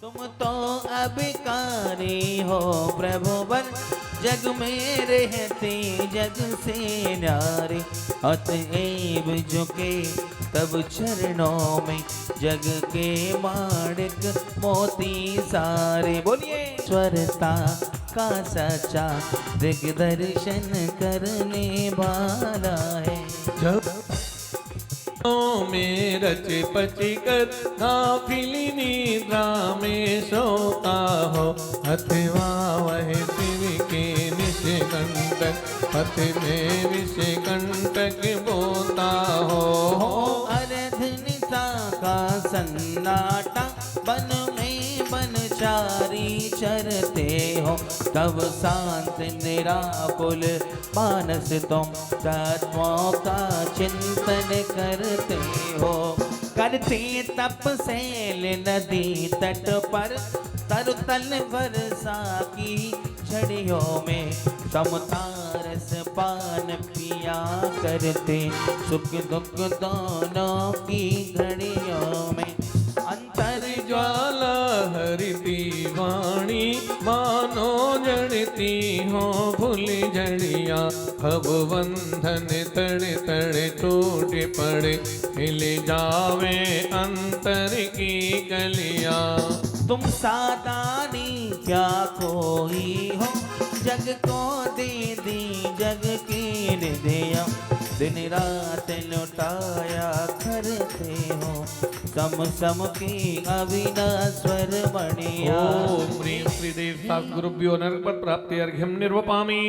तुम तो अभिकारी हो प्रभु बन, जग में रहते जग से न्यारे। अतएव झुके तब चरणों में, जग के माणिक मोती सारे। बोलिए स्वरता का सच्चा दिग्दर्शन करने वाला है। जब में रचे पची कर काफिली निद्रा में सोता हो, अथवा वह शिव के निष्कंटक पथ में विषकंटक बोता हो। अरधनिता का सन्नाटा बन में बनचारी चरते हो, तब शांत निराकुल मानस तुम तत्वों का चिंतन करते हो। करते तपसेल नदी तट पर, तरुतल वर्षा की झड़ियों में समतारस पान पिया करते, सुख दुख दोनों की घड़ियों में। अंतर ज्वाला हरिती वाणी मानो जड़ती हो फूल झड़िया, अब बंधन तड़े तड़े टूट पड़े, हिल जावे अंतर की कलिया। तुम सादानी क्या कोई हो, जग को दे दी जग की निधिया, दिन रात लुटाया करते हो, सम सम की अविनाश्वर मणिया। ओम ह्रीं श्रीदेव सद्गुरुभ्यो नरपत प्राप्ति अर्घ्यम निर्वपामि।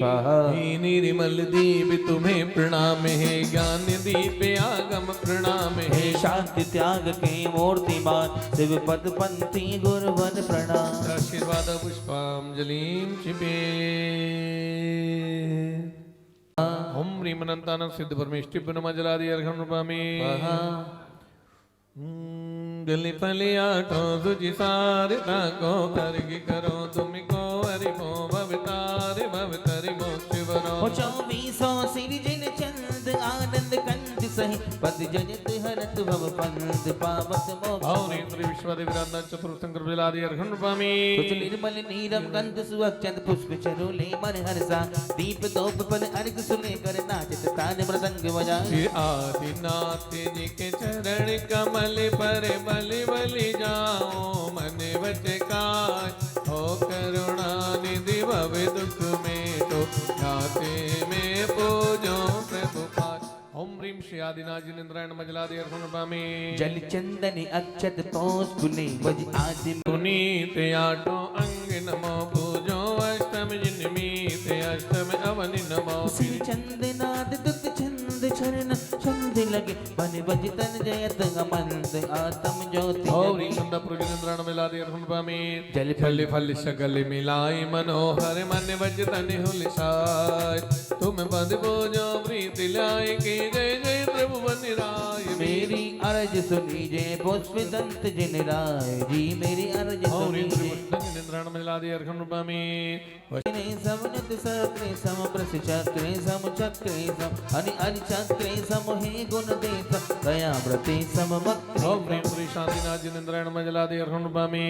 हे निर्मल दीप तुम्हें प्रणाम है, ज्ञान दीप आगम प्रणाम है। शांति त्याग के मूर्तिमान शिव पद पंथी गुरुवन प्रणाम। आशीर्वाद पुष्पांजलिं चिपे। ओम ह्रीं अनंतानंद सिद्ध परमेष्टि नमजलादि अर्घ्यम नृपामि। गली फलिया तो तुझी सारे ताको अर्घ्य करो तुमको हरिभो भवतारे भवतरि मोक्ष वरो। 2400 सिरजन चंद आनंद कंद सही, पद जनित हरत भव पंद पावत मोक्ष। और इंद्र विश्वदेवराना चतुर्थंकर बिलादि अर्घ्यम नृपामि। कुछ निर्मल नीरम गंध सुअक्षत पुष्प चरुले मन हर्षा, दीप दोप पद अर्घ सुने कर नाचत तान मृदंग बजाए। आदिनाथ जी के चरण कमल पर बलि बलि जाओ, मन वच काय हो करुणा निधि भव दुख में तो, गाते में पूजो प्रभु पाय। ओम ह्रीं श्री आदिनाथ जिनेन्द्रायण मजलादि अर्घ्यम नृपामि। जल चंदन अक्षत पौष्पुले बज आदि पुनीत आठों अंग नमो पूजो, अष्टम जिनमीत अष्टम अवनि नमो। श्री चंदनाद दुत छंद चरण छंद लगे, बन बज तन जयत अमंत आत्म ज्योति। और इंद्र प्रजनेन्द्राण मिलादि अर्घ्यम नृपामि। जल फल फल सकल मिलाई मनोहर मन वज तन हुलिसाय, तुम पद पूजो प्रीति लाय के जय जय प्रभु बनि राय। मेरी अर्ज सुनीजे पुष्प दंत जिन राय जी, मेरी अर्ज और इंद्र सुनीजे। जिनेन्द्राण मिलादि अर्घ्यम नृपामि। समनत सक्रे सम प्रस चक्रे सम चक्रे सम अनि अनि चक्रे सम हे गुण देत दया व्रते सम मक्रे। ओम ह्रीं श्री शांतिनाथ जिनेन्द्रायण मजलादि अर्घ्यम नृपामि।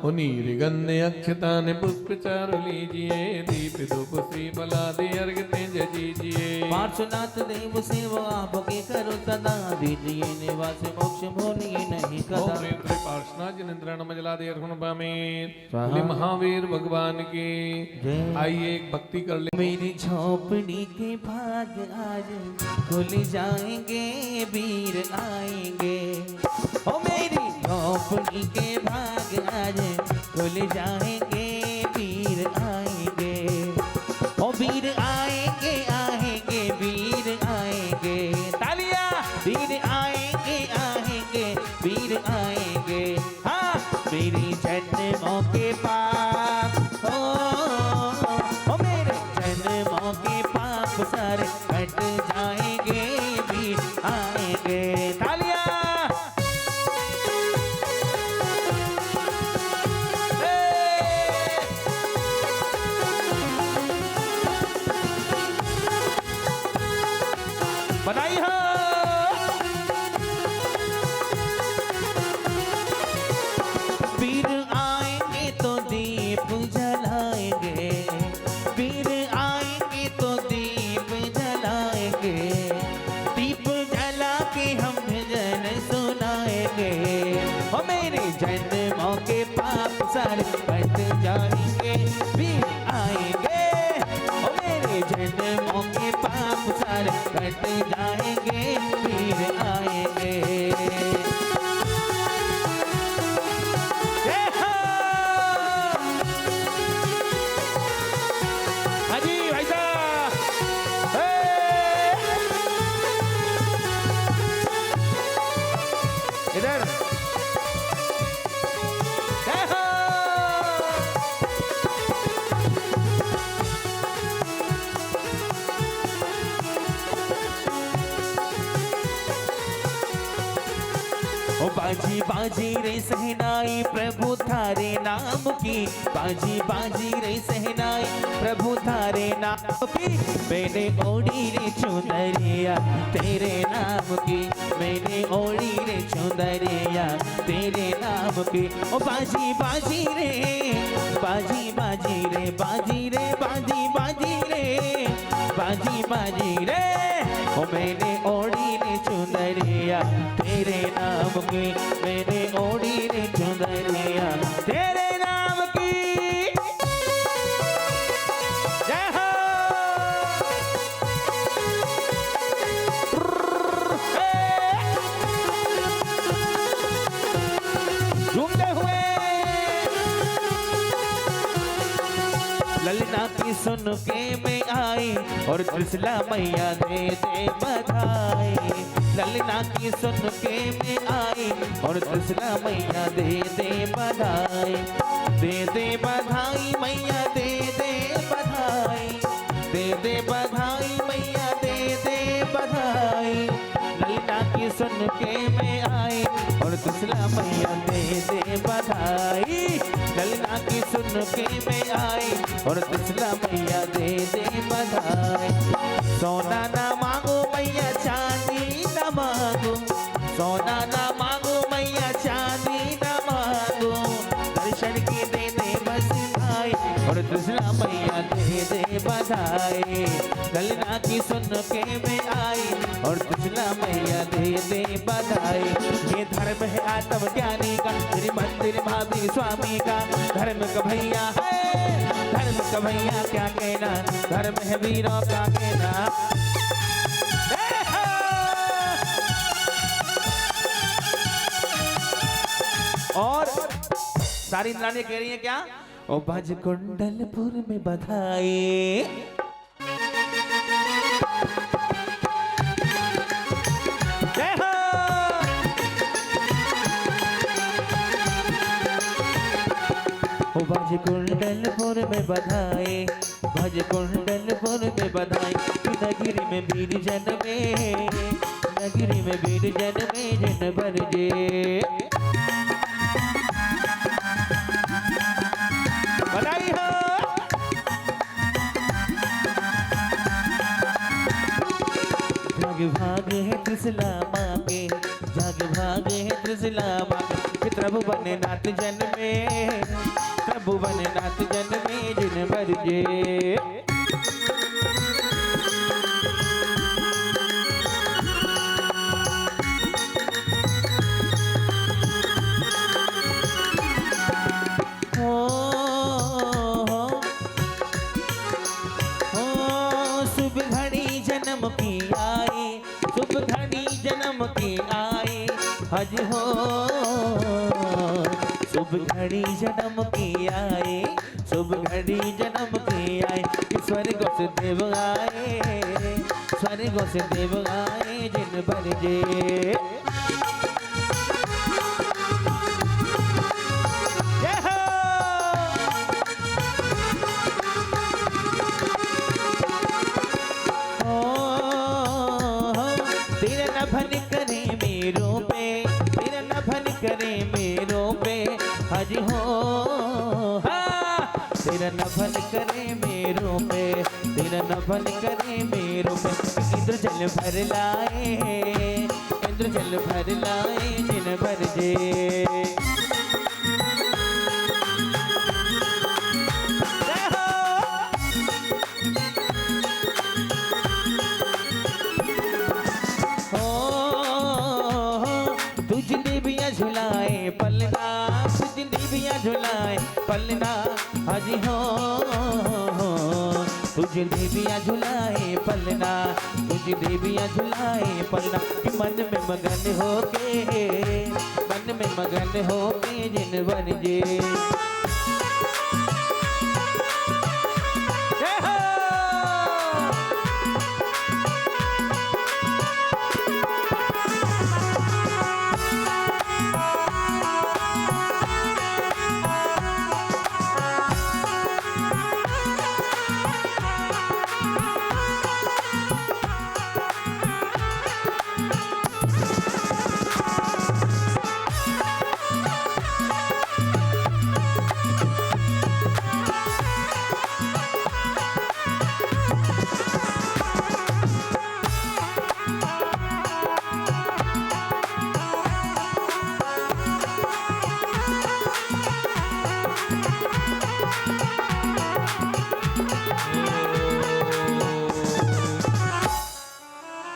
उनीर गन्ध अक्षतान पुष्प चारु लीजिए, दीप धूप श्री फलादि अर्घ्य तेज दीजिए। पार्श्वनाथ देव सेवा आपके करो सदा, दीजिए निवास मोक्ष भूलिए नहीं ओम कदा। ह्रीं श्री पार्श्वनाथ जिनेन्द्रायण मजलादि अर्घ्यम नृपामि। बोले महावीर भगवान की। आइए एक भक्ति कर ले। मेरी झोपड़ी के भाग आज खुल जाएंगे, वीर आएंगे। ओ मेरी झोपड़ी के भाग आज खुल जाएंगे, वीर आएंगे। ओ वीर आएंगे आएंगे वीर आएंगे, तालियां। वीर आएंगे आएंगे वीर आएंगे। हाँ मेरी जन्मों के पाप मेरे जन्मों के पाप सारे कट जाएंगे, वीर आएंगे। तालियां। बधाई हो। जन्मों के पाप सारे कट जाएंगे फिर आएंगे। ओ मेरे जन्मों के पाप सारे कट जाएंगे फिर आएंगे। जय हो। हाँ जी भाई साहब, इधर जय हो। ओ बाजी बाजी रे सहनाई प्रभु थारे नाम की, बाजी बाजी रे सहनाई प्रभु थारे नाम की। मैंने ओढ़ी रे चुनरिया तेरे नाम की, मैंने ओढ़ी रे चुनरिया तेरे नाम की। ओ बाजी बाजी रे, बाजी बाजी रे, बाजी रे बाजी बाजी रे, बाजी बाजी रे। ओ मैंने ओढ़ी रे चुनरिया तेरे नाम की, मैंने ओढ़ी रे चुनरिया तेरे नाम की। जय हो। झूमते हुए ललना की सुन के मैं आई और त्रिशला मैया दे दे बधाई। ललना की सुन के मैं आई और त्रिशला मैया दे दे बधाई। दे दे बधाई मैया दे दे बधाई, दे दे बधाई मैया दे दे बधाई। ललना की सुन के मैं आई और त्रिशला मैया दे दे बधाई। ललना की सुन के मैं आई और त्रिशला मैया दे दे बधाई। सोना ना मांगो मैया चांदी ना मांगो, सोना ना मांगो मैया चांदी ना मांगो। दर्शन की दे दे बस भाई और त्रिशला मैया दे दे बधाई। ललना की सुन के मैं आई और त्रिशला मैया दे दे बधाई। ये धर्म है आत्म ज्ञानी का, श्री मंदिर महावीर स्वामी का। धर्म का भैया है, धर्म का भैया क्या कहना, धर्म है वीरों का कहना। और सारी इंद्राणी कह रही है क्या? ओ भज कुंडलपुर में बधाई। जय हो। ओ भज कुंडलपुर में बधाई, भज कुंडलपुर में बधाई। नगरी में वीर जन्मे, नगरी में वीर जन्मे जिन बरजे। बधाई हो। जाग भाग है त्रिशला माँ के, जाग भाग है त्रिशला माँ के। प्रभु बने नाथ जन्मे, प्रभु बने नाथ जन्मे जिन बरजे। शुभ घड़ी जन्म की आई, शुभ घड़ी जन्म की आई। हज हो शुभ घड़ी जन्म की आई, शुभ घड़ी जन्म की आई। स्वर्ग से देव आए, स्वर्ग से देव आए जिन बरजे। तेरा नभन करे मेरों पे, तेरा नभन करे मेरों पे। हज हो तेरा नभन करे मेरों पे, तेरा नभन करे मेरों पे। इंद्र जल भर लाए, इंद्र जल भर लाए जिन बरजे। झुलाए पलना, झुलाए पलना हाजी हो, तुझे देवियाँ झुलाए पलना, तुझे देवियाँ झुलाए पलना। कि मन में मगन होके, मन में मगन होके जिन बन जे।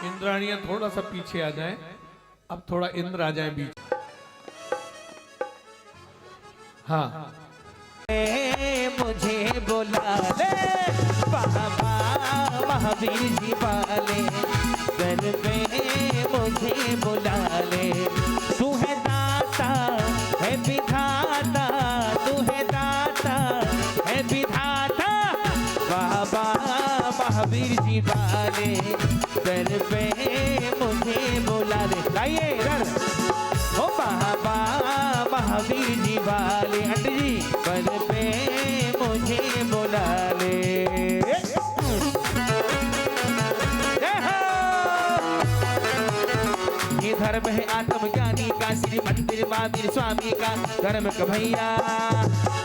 इंद्राणियां थोड़ा सा पीछे आ जाएं, अब थोड़ा इंद्र आ जाएं बीच। हाँ, मुझे बुला ले बाबा महावीर जी वाले, घर पे मुझे बुला ले। तू है दाता है विधाता, तू है दाता है विधाता, बाबा महावीर जी वाले, घर पे मुझे बुला ले। लाइए इधर ओ बाबा महावीर जी वाले, अंट जी घर पे मुझे बुला ले। ये धर्म है आत्मज्ञानी का, श्री मंदिर महावीर स्वामी का। धर्म का भैया,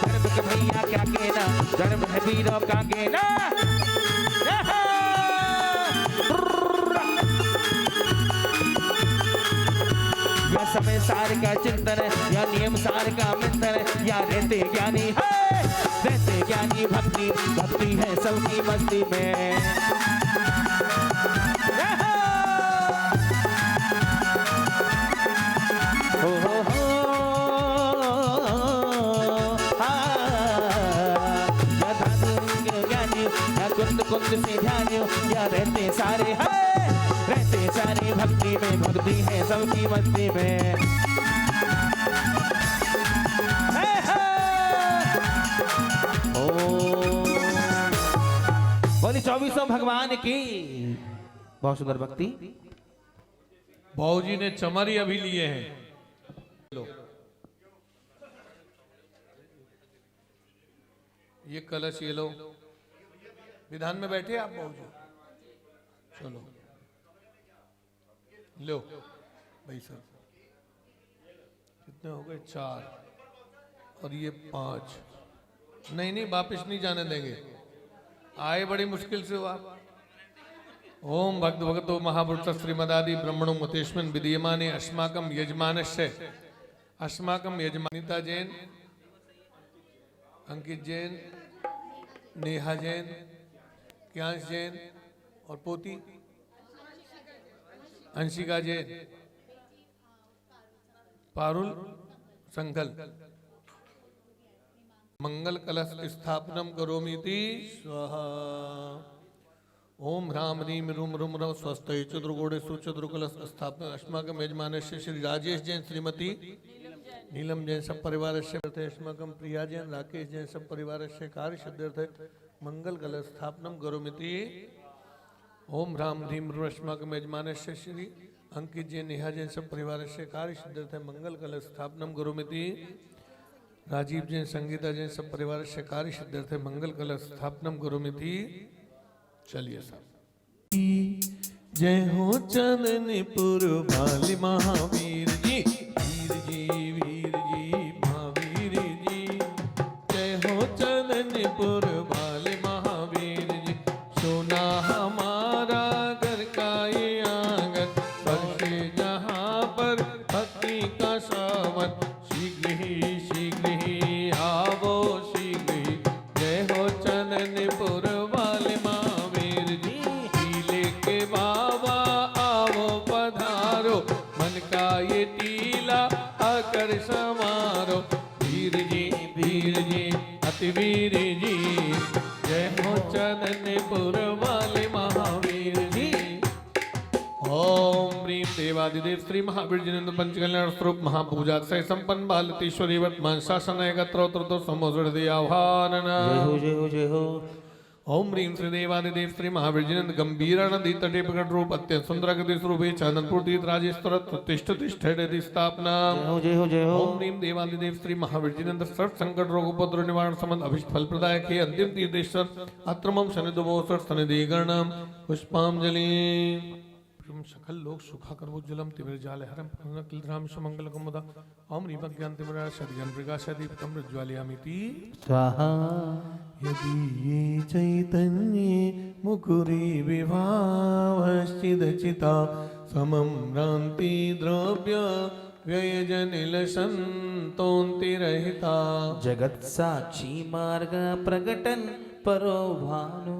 धर्म का भैया क्या कहना, धर्म है वीरों का कहना। या समय सार का चिंतन, या नियम सार का मंथन, या रहते ज्ञानी है, रहते ज्ञानी भक्ति, भक्ति है सबकी मस्ती में। कुंद कुंद से ध्यान, या रहते सारे है, रहते सारे भक्ति में, भक्ति है सबकी मस्ती में। बोली 24 भगवान की। बहुत सुंदर भक्ति। बाबूजी ने चमारी अभी लिए हैं। लो, ये कलश ये लो। विधान में बैठे आप बाबूजी, चलो लो भाई साहब। कितने हो गए? 4 और ये 5। नहीं नहीं, वापिस नहीं जाने देंगे। आए बड़ी मुश्किल से हो आप। ओम भक्त भगतो महापुरुष श्रीमदादि ब्रह्मणो मतेस्मिन् विधीयमाने अस्माकं यजमानस्य, अस्माकं यजमानिता जैन, अंकित जैन, नेहा जैन, क्यांश जैन और पोती अंशिका जैन, पारुल संकल। मंगल कलश स्थापनम करोमीति स्वाहा। ओम ह्राम ह्रीम रूम रूम रव स्वस्ति चतुर्गोड़ेषु चतुर्कलश स्थापन अस्माकं यजमानस्य श्री राजेश जैन, श्रीमती नीलम जैन सब परिवार से अस्माकं प्रिया जैन, राकेश जैन सब परिवार से कार्य सिद्ध्यर्थ मंगल कलश स्थापनम करोमीति। ओम ह्राम ह्रीम रूम अस्माकं यजमानस्य श्री अंकित जैन, नेहा जैन सब परिवार से कार्य सिद्ध्यर्थ मंगल कलश स्थापनम करोमीति। राजीव जैन, संगीता जैन सब परिवार से कार्य सिद्ध्यर्थ मंगल कलश स्थापनम करोमीति। चलिए साहब। जय हो चंदनीपुर वाले महावीर जी, वीर जी वीर जी महावीर जी। जय हो चंदनीपुर वाले महावीर जी। सोना हमारा घर का ये आंगन, बरसे जहाँ पर भक्ति का सावन। शीघ्र ही आवो शीघ्र ही। जय हो चंदनीपुर वाले महावीर जी। टीले के बाबा आओ पधारो, मन का ये टीला आकर्षण अतिवीर जी, जय हो चरणपुर वाले महावीर जी। ओम ह्रीं देवादिदेव श्री महावीर जिनेन्द्र पंचकल्याण स्वरूप महापूजा से संपन्न बालतीश्वरी वर्तमान शासन एकत्रोत्तर समोजृदय आह्वान। जय हो जय हो जय हो। ओम ह्रीं श्री देवादिदेव श्री महावीर जिनेन्द्र गंभीर नदी तटे प्रकट रूप अत्यंत सुंदर गति स्वरूप चंदनपुर तीर्थ राजेश्वर तिष्ठ तिष्ठ स्थापना। जय हो जय हो जय हो। ओम ह्रीं देवादिदेव श्री महावीर जिनेन्द्र सर्व संकट रोग उपद्रव निवारण संबंध अभिष्ट फल प्रदायक हे अंतिम तीर्थेश्वर अत्रमम शनि दुबोसर सनिधि गणम पुष्पांजलि। सकल लोक सुखा कर्वोज्जलम तिमिर जाले हरम किलराम सुमंगल कुमुदा। ओम ह्रीं अज्ञान तिमिरा सद्ज्ञान प्रकाशादीपकम प्रज्वालयामिति स्वाहा। यदि ये चैतन्ये मुकुरी विभावश्चिदचिता समं भ्रान्ति द्रव्य व्ययजनिलसन्तोन्तिरहिता। जगत साक्षी मार्ग प्रकटन परो भानु।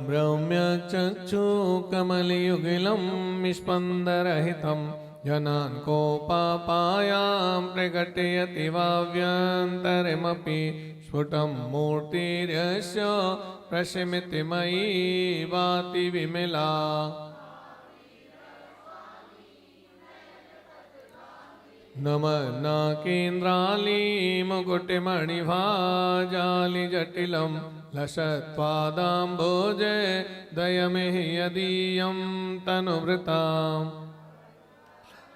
ब्रह्म्य चक्षु कमलयुगलं स्पन्दरहितं जनान् कोपापायां प्रकटयति वाव्यन्तरमपि स्फुटं मूर्तिर्यस्य प्रशमिति मयि भाति विमला। नमन्नाकेन्द्राली मुकुटिमणिभाजालि जटिलं लसत्पादाम्बोजे दयमेहि यदीयं तनुभृताम्।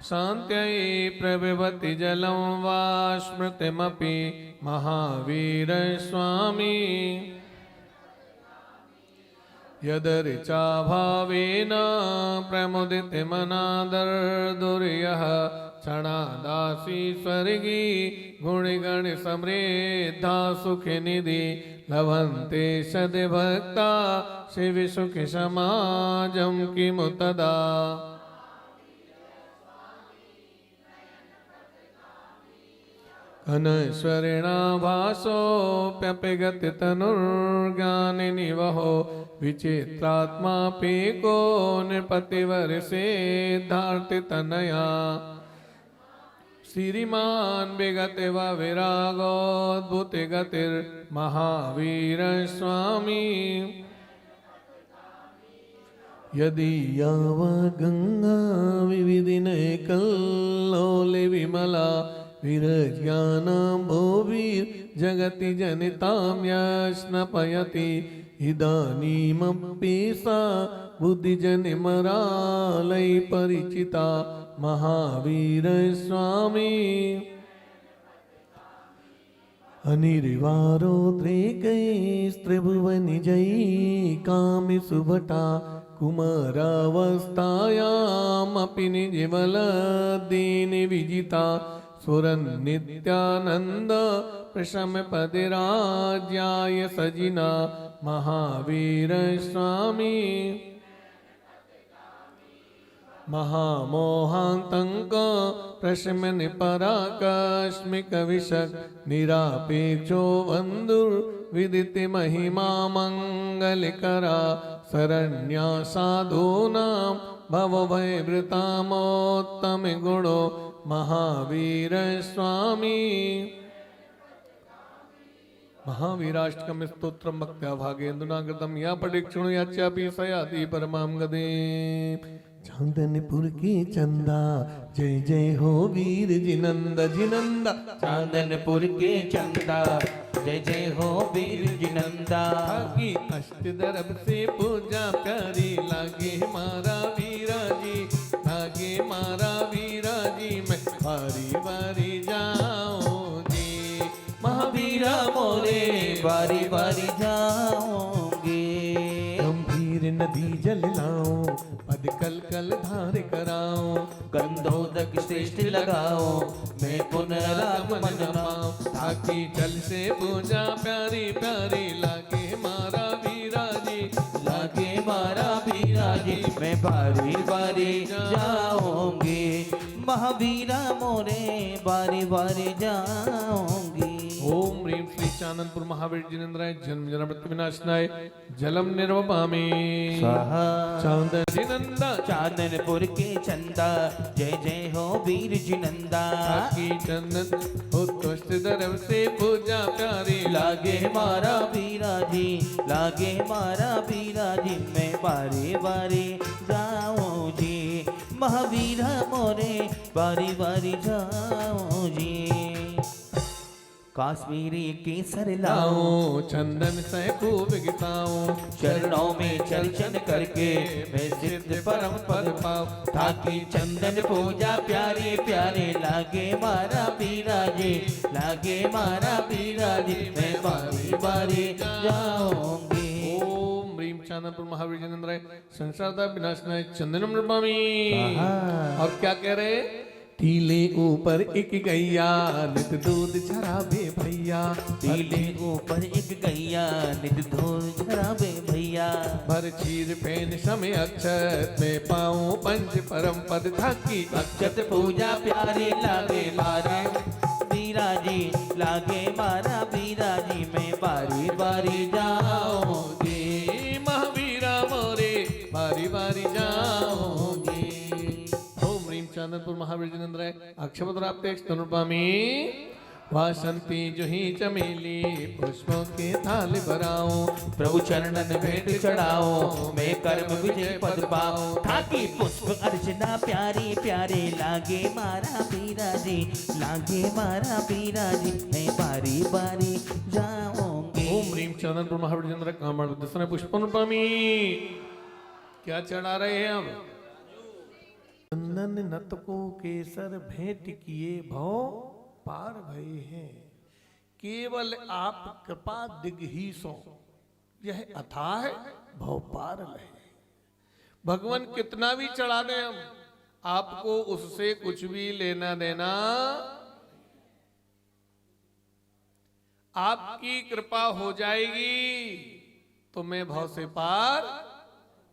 शान्त्यै प्रविभति जलं वा स्मृतिमपि महावीरस्वामी। यदर्चाभावेन प्रमुदिते मनादर्दुर्यः क्षणादासी स्वर्गी गुणगण समृद्धा सुखनिधि लभन्ते सद्भक्ता शिवसुखि समाजं किमु तदा। कनश्वरेणाभासोऽप्यपि तनुर्ज्ञानिनिवहो विचित्रात्मापीको नृपतिवर्षेद्धार्तितनया। श्रीमान् विगते वा विरागोद्भुते गतिर्महावीरस्वामी। यदि याव गंगा विविधिने कल्लोले विमला विरज्ञानाम्भोभिर्जगति जनितां यस्नपयति इदानीमपि सा बुद्धिजनिमरालै परिचिता महावीरस्वामी। अनिर्वारोद्रेकैस्त्रिभुवनिजैः सुभटा कुमारावस्थायामपि निजमलदीनि विजिता। सुरन्नित्यानन्द प्रशमपदिराज्याय सजिना महावीरस्वामी। महामोहान्तङ्क प्रशमनि पराकस्मिक विशक् निरापेक्षो बन्धुर्विदिति महिमा मङ्गलकरा। शरण्या साधूनां भवभयभृतामोत्तम गुणो महावीरस्वामी। महावीराष्टकम स्तोत्रम भक्त्या भागेन्दुना कृतं या पठिक्षुणु याच्यापि सयाति परमां गदे। चांदनपुर की चंदा जय जय हो वीर जिनंद जिनंदा। चांदनपुर के चंदा जय जय हो वीर जिनंदा। की अष्टदरब से पूजा प्यारी लागे मारा वीरा जी, लागे मारा वीरा जी। मैं बारी बारी जाऊंगी महावीरा मोरे बारी बारी जाऊंगे। गंभीर नदी जल लाऊं पद कल कल धार कराऊं। गंधोदक श्रेष्ठ लगाओ मैं पुनरागमन पाऊं। ताकि जल से पूजा प्यारी प्यारी लागे मारा वीरा जी, लागे मारा वीरा जी। मैं बारी बारी जाऊंगी महावीरा मोरे बारी बारी जाऊंगी। ओम ह्रीं श्री चाननपुर महावीर जिनेन्द्राय जन्म जन्म मृत्यु विनाशनाय जलम निर्वपामि स्वाहा। चांदन जिनंदा चांदनपुर के चंदा जय जय हो वीर जिनंदा। की चंदन उत्कृष्ट दरब से पूजा प्यारी लागे मारा बीरा जी, लागे मारा बीरा जी, मैं बारी बारी जाऊं जी, महावीर मोरे बारी बारी जाऊं जी। काश्मीरी केसर लाऊं, चंदन से खूब गिताऊं, चरणों में चर्चन करके मैं सिद्ध परम पद पाऊं। ताकि चंदन पूजा प्यारे प्यारे लागे मारा बीरा जी, लागे मारा बीरा जी, मैं बारी बारी जाऊंगी। ओम ह्रीं चाननपुर महावीर जिनेन्द्राय संसारदा विनाशनाय चंदनम नमामि। और क्या कह रहे? टीले ऊपर एक गैया नित दूध झरावे भैया, टीले ऊपर एक गैया नित दूध झरावे भैया। भर चीर फेन समय अक्षत में पाऊं पंच परम पद थाकी अक्षत पूजा प्यारे लागे मारा बीरा जी, लागे मारा बीरा जी, मैं बारी बारी जाऊंगी, महावीरा मोरे बारी बारी जाऊंगी। ओम ह्रीं चाननपुर महावीर जिनेन्द्राय अक्षपत्राप्ते स्तनुपामि। वासंती जो ही चमेली पुष्पों के थाल भराऊं, प्रभु चरणन भेंट चढ़ाओ, मैं कर्म विजय पद पाऊं। ताकि पुष्प अर्चना प्यारी प्यारे लागे मारा बीरा जी, लागे मारा बीरा जी, मैं बारी बारी जाऊंगी। ओम ह्रीं चाननपुर महावीर जिनेन्द्राय कामड़ दर्शन पुष्पनुपामि। क्या चढ़ा रहे हैं हम? चंदन नत को केसर भेंट किए भव पार भये हैं, केवल आप कृपा दिग ही सो, यह अथाह भव पार लहे। भगवान कितना भी चढ़ा दें हम, आपको उससे कुछ भी लेना देना। आपकी कृपा हो जाएगी तो मैं भव से पार।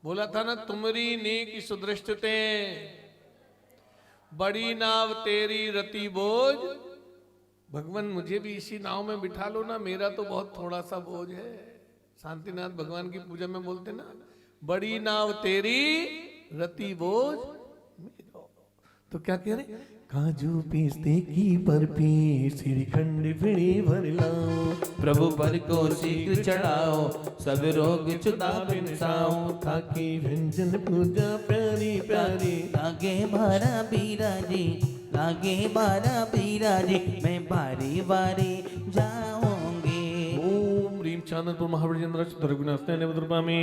बोला था ना, तुमरी नेक सुदृष्टते बड़ी नाव तेरी रति बोझ। भगवान मुझे भी इसी नाव में बिठा लो ना, मेरा तो बहुत थोड़ा सा बोझ है। शांतिनाथ भगवान की पूजा में बोलते ना, बड़ी नाव तेरी रति बोझ। तो क्या कह रहे? काजू पीसते की बर्फी श्रीखंड फिणी भर लाओ, प्रभु पर को शीघ्र चढ़ाओ, सब रोग चुदा बिनसाओ। ताकि व्यंजन पूजा प्यारी प्यारी लागे मारा बीरा जी, लागे मारा बीरा जी, मैं बारी बारी जाऊंगी। ओम ह्रीं चाननपुर महावीर जिनेन्द्राय रघुनाथ नवद्रुपामि।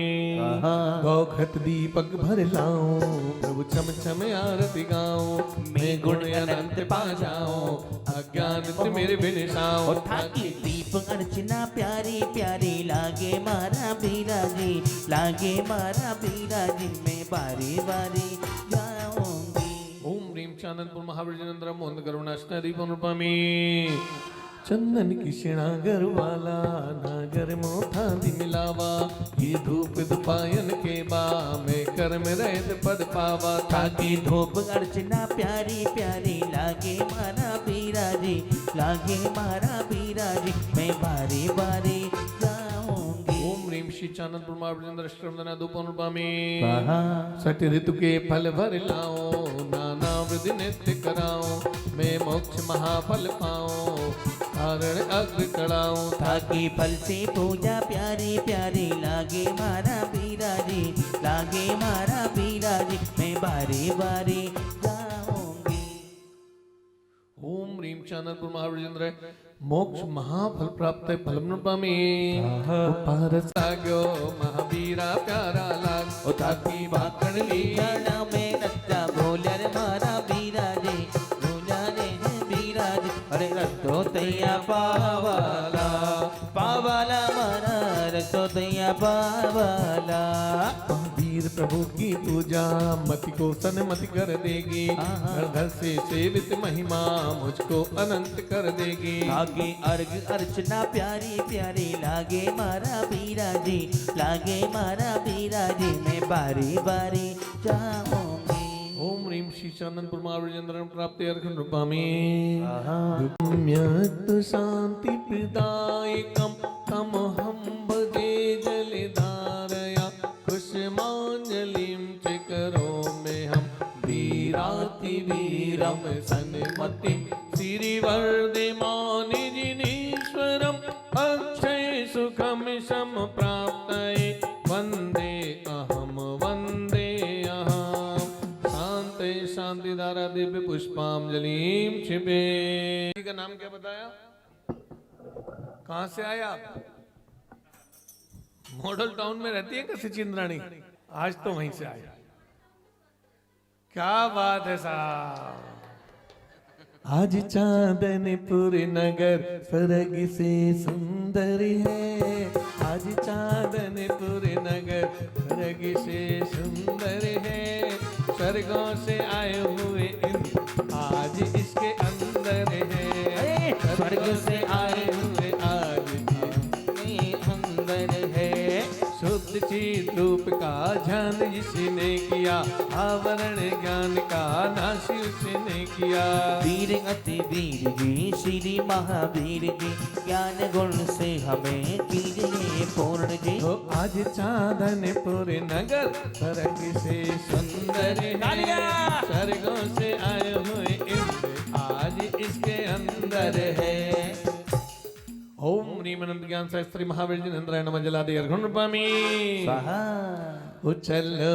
गौखत दीपक भर लाओ, प्रभु चम चम आरती गाओ, मैं गुण अनंत पा जाऊं, अज्ञान मेरे बिनसाओ। ताकि दीप अर्चना प्यारी प्यारी लागे मारा बीरा जी, लागे मारा बीरा जी, मैं बारी बारी जाऊंगी। ओम ह्रीं चाननपुर महावीर जिनेन्द्राय मोहन करुणाष्ण दीपनुपामि। चंदन की शिणागर वाला नागर मोथा दि मिलावा, ये धूप दुपायन के बा मैं कर में रहत पद पावा। ताकि धूप अर्चना प्यारी प्यारी लागे मारा बीरा जी, लागे मारा बीरा जी, मैं बारी बारी जाऊंगी। ओम ह्रीं श्री चाननपुर महावीर जिनेन्द्राय अष्टवंदना धूपनुपामि। सठ ऋतु के फल भर लाओ, नाना वृद्धि नित्य कराओ, मैं मोक्ष महाफल पाऊं, कारण अग्र चढ़ाऊं। ताकि फल से पूजा प्यारी प्यारी लागे मारा बीरा जी, लागे मारा बीरा जी, मैं बारी बारी जाऊंगी। ओम ह्रीं चाननपुर महावीर जिनेन्द्राय मोक्ष महाफल प्राप्त है फलम नपामि। पारस लाग्यो महावीरा प्यारा लाग, ताकि भाकण लिया में रत्ता बोलिया रे मारा बीरा जी, बोलिया रे बीरा जी, अरे रत्तो तैया पावाला, पावाला मारा रत्तो तैया पावाला। वीर प्रभु की पूजा मति को सन्मति कर देगी, घर से सेवित महिमा मुझको अनंत कर देगी। लागे अर्घ अर्चना प्यारी प्यारी लागे मारा बीरा जी, लागे मारा बीरा जी, मैं बारी बारी जाऊंगी। ओम ह्रीं शीशानंद पुरमावृजेन्द्रं प्राप्ते अर्घं रूपामि सम्यक् शांति प्रदायकं तमहं भजे जलधारया कुसुमांजलिं च करोमि हम वीरातिवीरं सन्मतिं श्रीवर्धमानि जिनेश्वरम् अक्षय सुखं सम्प्राप्तये वन्दे अहं शांति शांति धारा दिव्य पुष्पांजलिं क्षिपे। का नाम क्या बताया? कहाँ से आया आप? मॉडल टाउन में रहती है कैसे चिंद्राणी? आज तो वहीं से आया। क्या बात है साहब। आज चांदनीपुर नगर स्वर्ग से सुंदर है। आज चांदनीपुर नगर स्वर्ग से सुंदर है। स्वर्गों से आए हुए इंद्र आज इसके अंदर है। स्वर्ग से आए हुए आज इसके अंदर है। शुद्ध चित रूप का ध्यान जिसने किया, आवरण ज्ञान का नाश उसने किया। वीर अति वीर जी श्री महावीर जी ज्ञान गुण से हमें कीजिए पूर्ण जी। तो आज चांदनीपुर नगर स्वर्ग से सुंदर है। स्वर्गों से आए हुए इंद्र आज इसके अंदर है। ओम ह्रीं अनंत ज्ञान सहस्त्री महावीर जिनेन्द्राय नमः जलादि अर्घं रूपामि। स्वाहा। चलो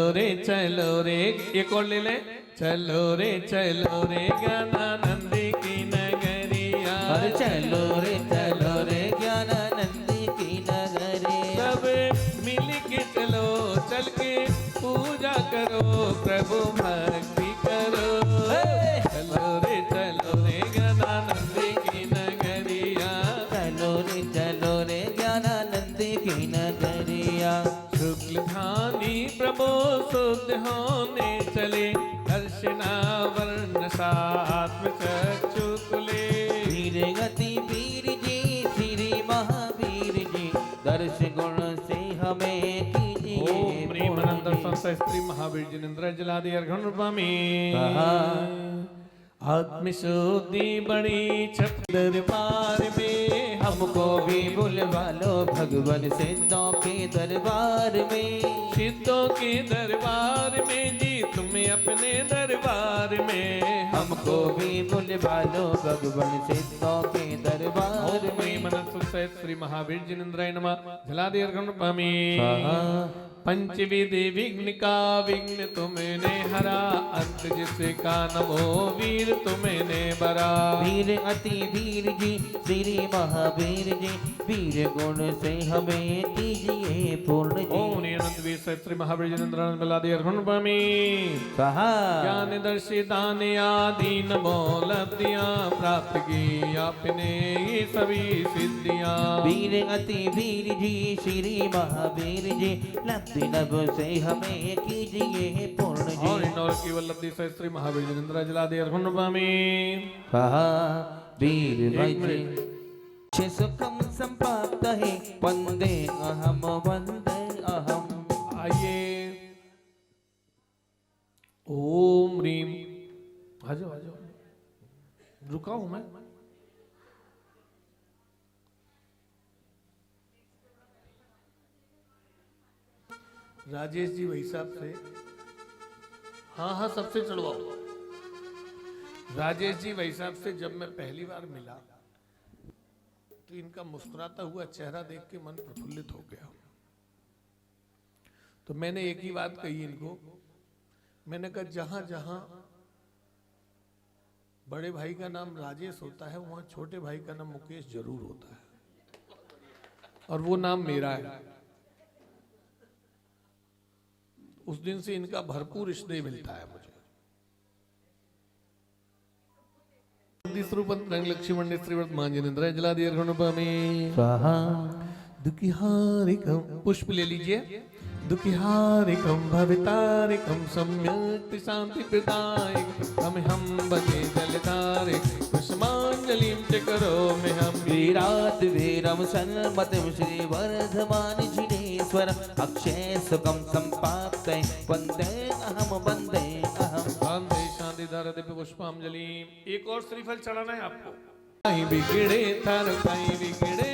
रे ये कौन ले ले? चलो रे ज्ञानानंद की नगरिया। अरे चलो रे ज्ञानानंद की नगरिया। सब मिल के चलो, चल के पूजा करो, प्रभु भक्ति करो। चलो रे ज्ञानानंद की नगरिया। चलो रे ज्ञानानंद की नगरिया। शुक्ल धानी प्रभु शुद्ध होने चले, दर्शनावर्ण सात्म चक्षु खुले। वीर गति वीर जी श्री महावीर जी दर्श गुण से हमें कीजिए। ओम ह्रीं अनंत सहस्त्री महावीर जिनेन्द्राय जलादि अर्घं रूपामि। आत्मशुद्धि बड़ी छप दरबार में, हमको भी बुलवा लो भगवान सिद्धों के दरबार में। सिद्धों के दरबार में जी, तुम्हें अपने दरबार में। हमको भी बुलवा लो भगवान सिद्धों के दरबार में। मनसु श्री महावीर जिनेन्द्राय नमः जलादि अर्घं रूपामि। पंचविधि विघ्न का विघ्न तुमने हरा, अंत जिसका नमो वीर तुमने बरा। वीर अति वीर जी श्री महावीर जी वीर गुण से हमें कीजिए पूर्ण जी। ओम ह्रीं अनंत वीर सहस्त्री महावीर जिनेन्द्राय जलादि अर्घं रूपामि। कहा ज्ञान दर्शी दान आदि नमो लब्धियां प्राप्त की आपने ये सभी सिद्धियां। वीर अति वीर जी श्री महावीर जी लब्धि नभ से हमें कीजिए पूर्ण जी। और इनौर की वल्लभि सहस्त्री महावीर जिनेन्द्राय जलादि अर्घं रूपामि। कहा वीर भजे सुखम संपात है वंदे अहम अहम। आइए ओम ह्रीं। आ जाओ रुका हूं मैं। राजेश जी वही साहब से, हाँ सबसे चढ़वाओ। राजेश जी वही साहब से जब मैं पहली बार मिला तो इनका मुस्कुराता हुआ चेहरा देख के मन प्रफुल्लित हो गया। तो मैंने एक ही बात कही इनको, मैंने कहा जहां जहां बड़े भाई का नाम राजेश होता है वहां छोटे भाई का नाम मुकेश जरूर होता है, और वो नाम मेरा है। उस दिन से इनका भरपूर स्नेह मिलता है मुझे। लक्ष्मण श्रीवर्धमान जिनेन्द्राय जलादि अर्घं रूपामि। दुखिहारिकं पुष्प ले लीजिए। दुखिहारिकं भवितारिकं सम्यक् शांति प्रदायकं हम भजे जलधारे कुसुमांजलिं च करोमि हम। वीरात् वीरं सन्मतं श्रीवर्धमान जिनेश्वरम् अक्षय सुखं सम्पाप्तये वन्दे अहम्। वन्दे पुष्पांजलि। एक और श्रीफल चढ़ाना है आपको। काई बिगड़े थारो काई बिगड़े,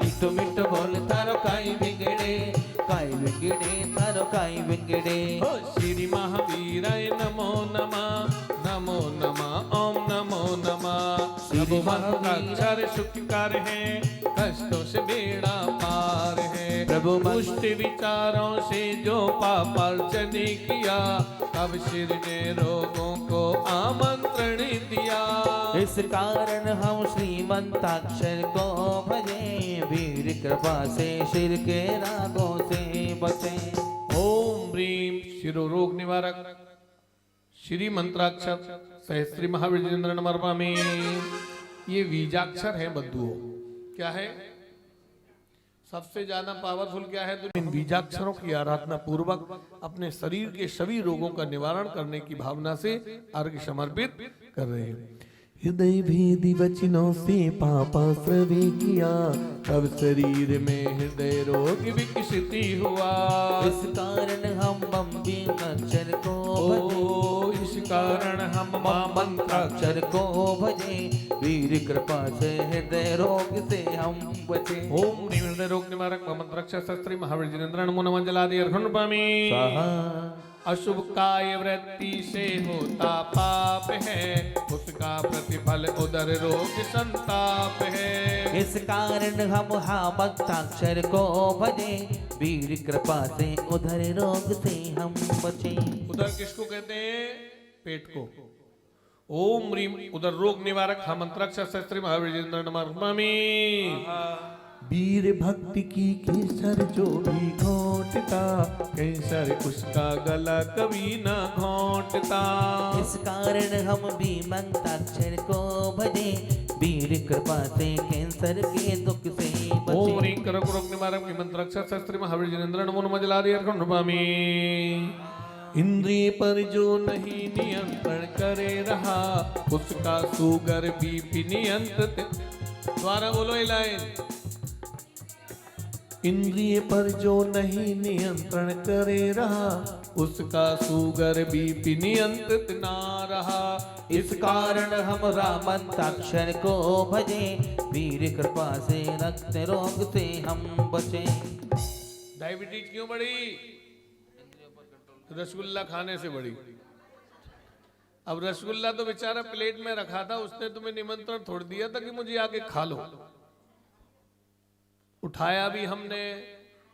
मिट्टो मिट्टो बोल थारो काई बिगड़े, काई बिगड़े थारो काई बिगड़े। ओ श्री महावीराय नमो नमः, नमो नमः ओम नमो नमः। प्रभु मंत्राक्षर सुखकार है, कष्टों से बेड़ा पार है। प्रभु दुष्ट विचारों से जो पापार्जन किया, तब शिव ने रोगों को आमंत्रण दिया। इस कारण हम श्रीमंताक्षर को भजे, वीर कृपा से शिर के रागों से बचे। ओम ह्रीम शिरो रोग निवारक श्री मंत्राक्षर सहस्त्री महावीर जिनेंद्र नमर्पा में। ये बीजाक्षर है बंधुओं। क्या है? सबसे ज्यादा पावरफुल क्या है? तो इन बीजाक्षरों की आराधना पूर्वक अपने शरीर के सभी रोगों का निवारण करने की भावना से अर्घ्य समर्पित कर रहे हैं। हृदय भेदी वचनों से पापा स्रवे किया, तब शरीर में हृदय रोग विकसित हुआ। इस कारण हम बम्बी अक्षर को ओ इस कारण हम मंत्राक्षर अक्षर को भजे, वीर कृपा से हृदय रोग से हम बचे। ओम ह्रीं हृदय रोग निवारक मंत्राक्षर शास्त्री महावीर जिनेंद्र नमो नमः जलादि अर्घन पामी। अशुभ काय वृत्ति से होता पाप है, उसका प्रतिफल उदर रोग संताप है। इस कारण हम हामक्ताक्षर को भजे, वीर कृपा से उधर रोग से हम बचे। उदर किसको कहते हैं? पेट को। ओम ह्रीं उदर रोग निवारक मंत्राक्षर शास्त्री महावीर जिनेंद्र नमः पामी। वीर भक्ति की केसर जो भी घोंटता, कैंसर उसका गला कभी न घोंटता। इस कारण हम भी मंत्राक्षर को भजे, वीर कृपा से कैंसर के दुख से बचे। ओम ह्रीं कर्क रोग निवारक मंत्राक्षर शास्त्री महावीर जिनेंद्र नमो नमः जलादि अर्घन पामी। इंद्रिय पर जो नहीं नियंत्रण करे रहा, उसका शुगर बीपी नियंत्रित। द्वारा बोलो ये लाइन। इंद्रिय पर जो नहीं नियंत्रण करे रहा, उसका शुगर बीपी नियंत्रित ना रहा। इस कारण हम रामंताक्षर को भजे, वीर कृपा से रक्त रोग से हम बचे। डायबिटीज क्यों बढ़ी? रसगुल्ला खाने से बढ़ी। अब रसगुल्ला तो बेचारा प्लेट में रखा था, उसने तुम्हें निमंत्रण छोड़ दिया था कि मुझे आके खा लो। उठाया भी हमने,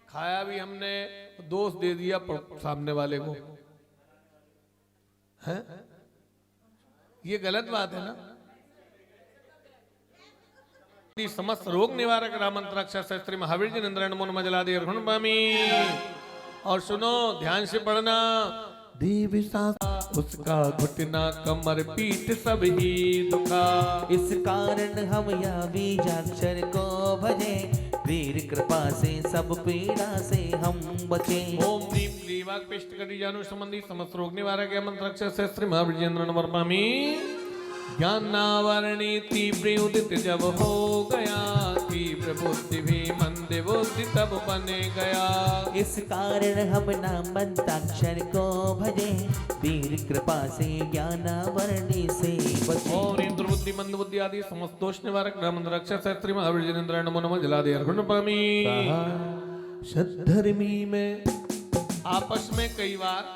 खाया भी हमने, दोष दे दिया सामने वाले को। है ये गलत बात है ना? समस्त रोग निवारक रामंत्राक्षर शास्त्री महावीर जिनेंद्र नमो नमः जलादि अर्घन पामी। और सुनो ध्यान से पढ़ना। देव उसका घुटना कमर पीठ सब ही दुखा। इस कारण हम यह बीजाक्षर को भजे, वीर कृपा से सब पीड़ा से हम बचे। ओम ह्रीं क्लीवाक पिष्ट कटी जानु संबंधी समस्त रोग निवारक मंत्राक्षर शास्त्री महावीर जिनेंद्र नमः पामी। ज्ञानावरणी तीव्र उदित जब हो गया, तीव्र बुद्धि भी मंद बुद्धि तब बन गया। इस कारण हम नामंताक्षर को भजे, वीर कृपा से ज्ञानावरणी से बचे। ओम ह्रीं दुर्बुद्धि मंद बुद्धि आदि समस्त दोष निवारक मंत्राक्षर शास्त्री महावीर जिनेंद्र नमो नमः जलादि अर्घन पामी। सद्धर्मी में आपस में कई बार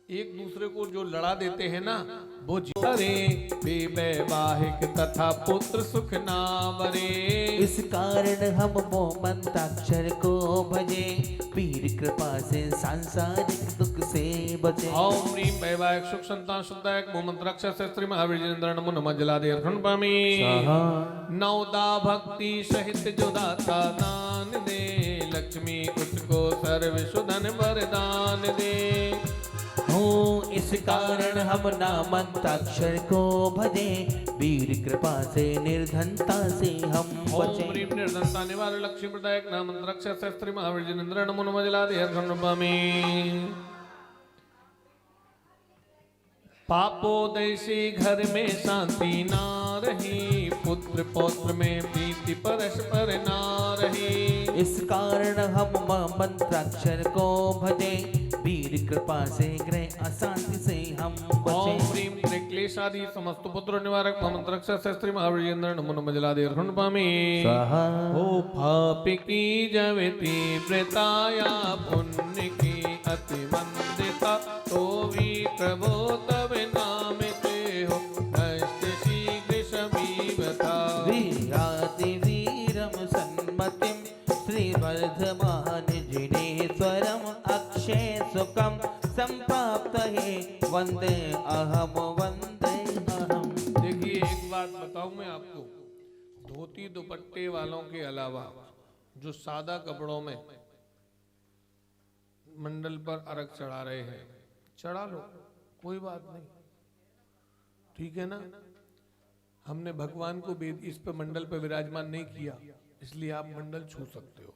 एक दूसरे को जो लड़ा देते हैं ना, वो अरे वैवाहिक तथा पुत्र सुख ना वरे। इस कारण हम वो मंत्राक्षर को भजे, वीर कृपा से सांसारिक दुख से बचे। ओम ह्रीं वैवाहिक सुख संतान शुद्धदायक मंत्राक्षर शास्त्री महावीर जिनेंद्र नमो नमः जलादि अर्घन पामी। नवदा भक्ति सहित जो दाता दान दे, लक्ष्मी उसको सर्व सुधन वरदान दे। इस कारण हम नामंताक्षर को भजे, वीर कृपा से निर्धनता से हम बचे। ओम ह्रीं निर्धनता निवारक लक्ष्मी प्रदायक नामंत्राक्षर शास्त्री महावीर जिनेंद्र नमो नमः जलादि अर्घन पामी। पापोदय से घर में शांति ना रही, पुत्र पौत्र में प्रीति परस्पर ना रही। इस कारण हम मंत्राक्षर को भजे, वीर कृपा से ग्रह अशांति से हम बचे। ओम ह्रीं क्लेशादि समस्त पुत्र निवारक ममंत्र रक्षा शास्त्री महावीरेंद्र नमो नमः जलादि अर्पण पामी स्वाहा ओ पाप की जवती प्रताया पुण्य की अति वंदिता तो भी प्रभो तब नाम ते हो नष्ट शीघ्र समीवता वीराति वीरम सन्मतिम श्रीवर्धमान जिनेश्वरम अक्षय सुखम संप्राप्त है वंदे अहम वंदे अहम। देखिए एक बात बताऊं मैं आपको, धोती दुपट्टे वालों के अलावा जो सादा कपड़ों में मंडल पर अर्घ चढ़ा रहे हैं, चढ़ा लो, कोई बात नहीं, ठीक है ना। हमने भगवान को इस पे मंडल पे विराजमान नहीं किया, इसलिए आप मंडल छू सकते हो,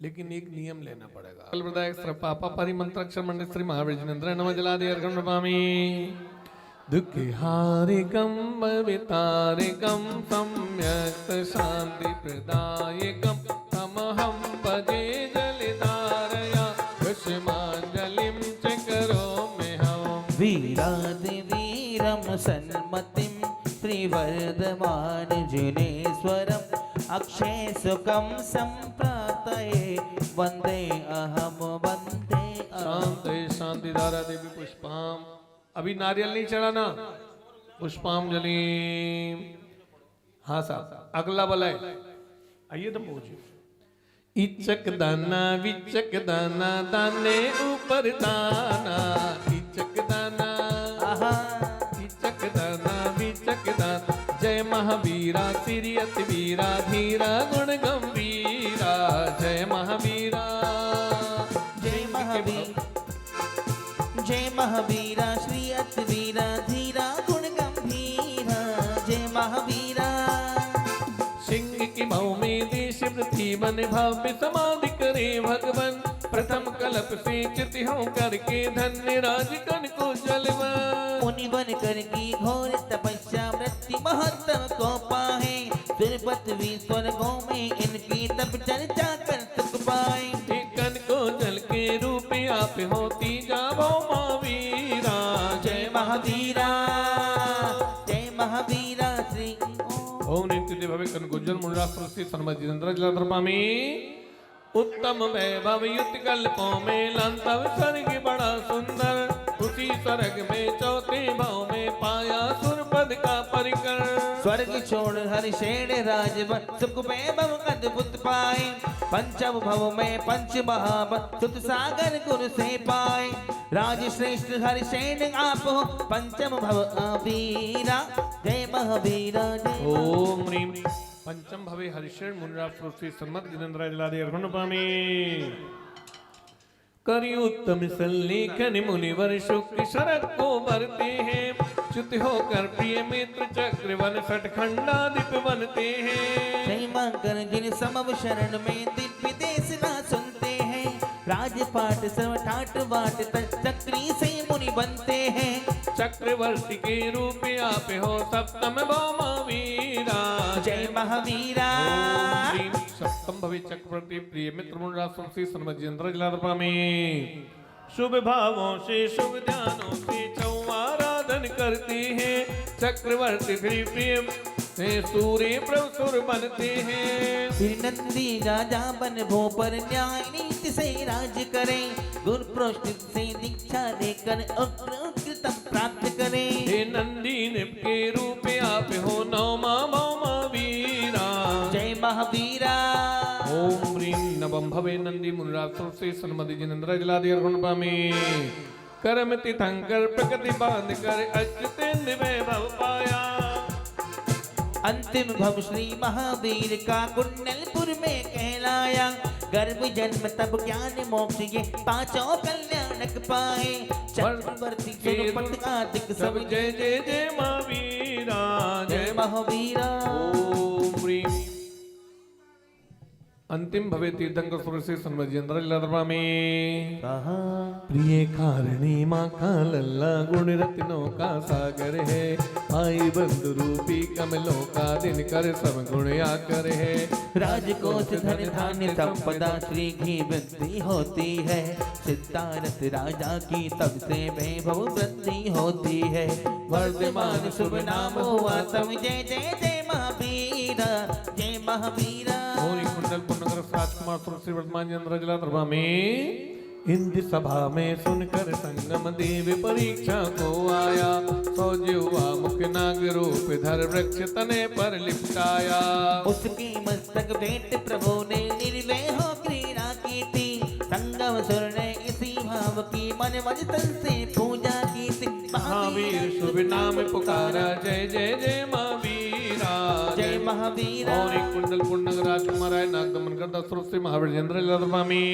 लेकिन एक नियम लेना पड़ेगा। कल पापा परिमंत्रक्षर मंडल श्री महावीर जिनेन्द्र नमः जलादि अर्घं नमामि दुःखि हारिकं भवितारिकं सम्यक् शान्ति प्रदायकं तमहं भजे जलधारया कुसुमाञ्जलिं च करोम्यहम्। वीरादि वीरम सन्मतिम श्रीवर्धमान जिनेश्वरम अक्षय सुखम संप्राप्तये वंदे अहम वंदे अहम। शांति शांति धारा देवी पुष्पाम। अभी नारियल नहीं चढ़ाना, पुष्पांजलि। हाँ साहब, अगला बलाय आइए तो पहुंचे। इचक दाना विचक दाना दाने ऊपर दाना, इचक दाना इचक दाना विचक दाना। जय महावीरा श्री अति वीरा धीरा गुण गंभीरा। जय महावीरा जय महावीर जय महावीरा श्री अति वीरा धीरा गुण गंभीरा। जय महावीरा सिंह की भाव में देश पृथ्वी बन भव्य समाधि करे भगवन। प्रथम कल्प से चित हो करके धन्य राज कन को जलवन। मुनि बन कर की घोर तपस्या मृत्यु महत्तम को पाए। दुर्पति स्वर्गों में इनकी तप चर्चा कर सुख पाए। कन को जल के रूप आप होती जावो महावीरा। जय महावीरा जय महावीरा श्री ओम नित्य भवे कन गुज्जर मुंडा सृष्टि सन्मति जिनेन्द्र जलाधर पामी। उत्तम वैभव युत कल्पों में लंतव स्वर्ग बड़ा सुंदर। उसी स्वर्ग में चौथे भाव में पाया सुरपद का परिकर। स्वर्ग छोड़ हरिषेण राजवन सुख वैभव अद्भुत पाए। पंचम भव में पंच महाबल सुत सागर गुरु से पाए। राज श्रेष्ठ हरिषेण आप हो पंचम भव वीरा। जय महावीरा जय ओम ह्रीम पंचम भवे हरिषेण मुनिरा सृष्टि सन्मत जिनेन्द्र जलादि अर्घन पामी। करि उत्तम सल्लेखन मुनिवर शुक्र शरद को भरते हैं। च्युत होकर प्रिय मित्र चक्रवन सठखंडाधिप बनते हैं। जय मांकर जिन समव शरण में दिव्य देश ना सुनते हैं। राजपाट सर्व ठाट बाट चक्री से मुनि बनते हैं। चक्रवर्ती के रूप आप हो सप्तम भव महावीरा। जय महावीरा सप्तम भवे चक्रवर्ती प्रिय मित्र मुनिरा सृष्टि सन्मत जिनेन्द्र जलाधर पामी। शुभ भावों से शुभ ध्यानों से चौआराधन करते हैं। चक्रवर्ती फिर प्रिय से सूर्य प्रभुसुर बनते हैं। फिर नंदी राजा बन भो पर न्याय नीति से राज करें। गुरु प्रोष्ठित से दीक्षा लेकर उत्कृतम प्राप्त करें। हे नंदी निप के रूप आप हो नौमा महावीरा। जय महावीरा ओम ह्रीं नवम भवे नंदी मुनिरा सृष्टि सन्मति जिनेन्द्र जलादि अर्घन पामी। कर्म तिथंकर प्रकृति बांध कर अच्युतेन्द्र वैभव पाया। अंतिम भव श्री महावीर का कुंडलपुर में कहलाया। गर्भ जन्म तब ज्ञान मोक्ष ये पांचों कल्याणक पाए। चक्रवर्ती सुरपत आदिक सब जय जय जय महावीरा। जय महावीरा ओम ह्रीं अंतिम भवे तीर्थंकर सुरसे सन्मजेंद्र लद्रवामी स्वाहा प्रिय कारिणी माँ का लल्ला गुण रत्नों का सागर है आई बंधु रूपी कमलों का दिन कर सब गुण आकर है राजकोष धन धान्य संपदा श्री की वृद्धि होती है सिद्धार्थ राजा की तब से वैभव वृद्धि होती है वर्धमान शुभ नाम हुआ तब जय जय जय महावीरा जय महावीरा और कुंडल पुण्यकर राजकुमार तुलसी वर्तमान चंद्र जलाद्रभा में इंद्र सभा में सुनकर संगम देव परीक्षा को आया सौज्य हुआ मुख नाग रूप धर वृक्ष तने पर लिपटाया उसकी मस्तक भेंट प्रभु ने निर्वय हो क्रीड़ा की थी संगम सुर ने इसी भाव की मन वचन से पूजा की थी महावीर शुभ नाम पुकारा जय जय जय महावीरा जय महावीरा और एक कुंडल पुण्य राजकुमार आय नाग दमन करता स्रोत से महावीर चंद्र लद्रवामी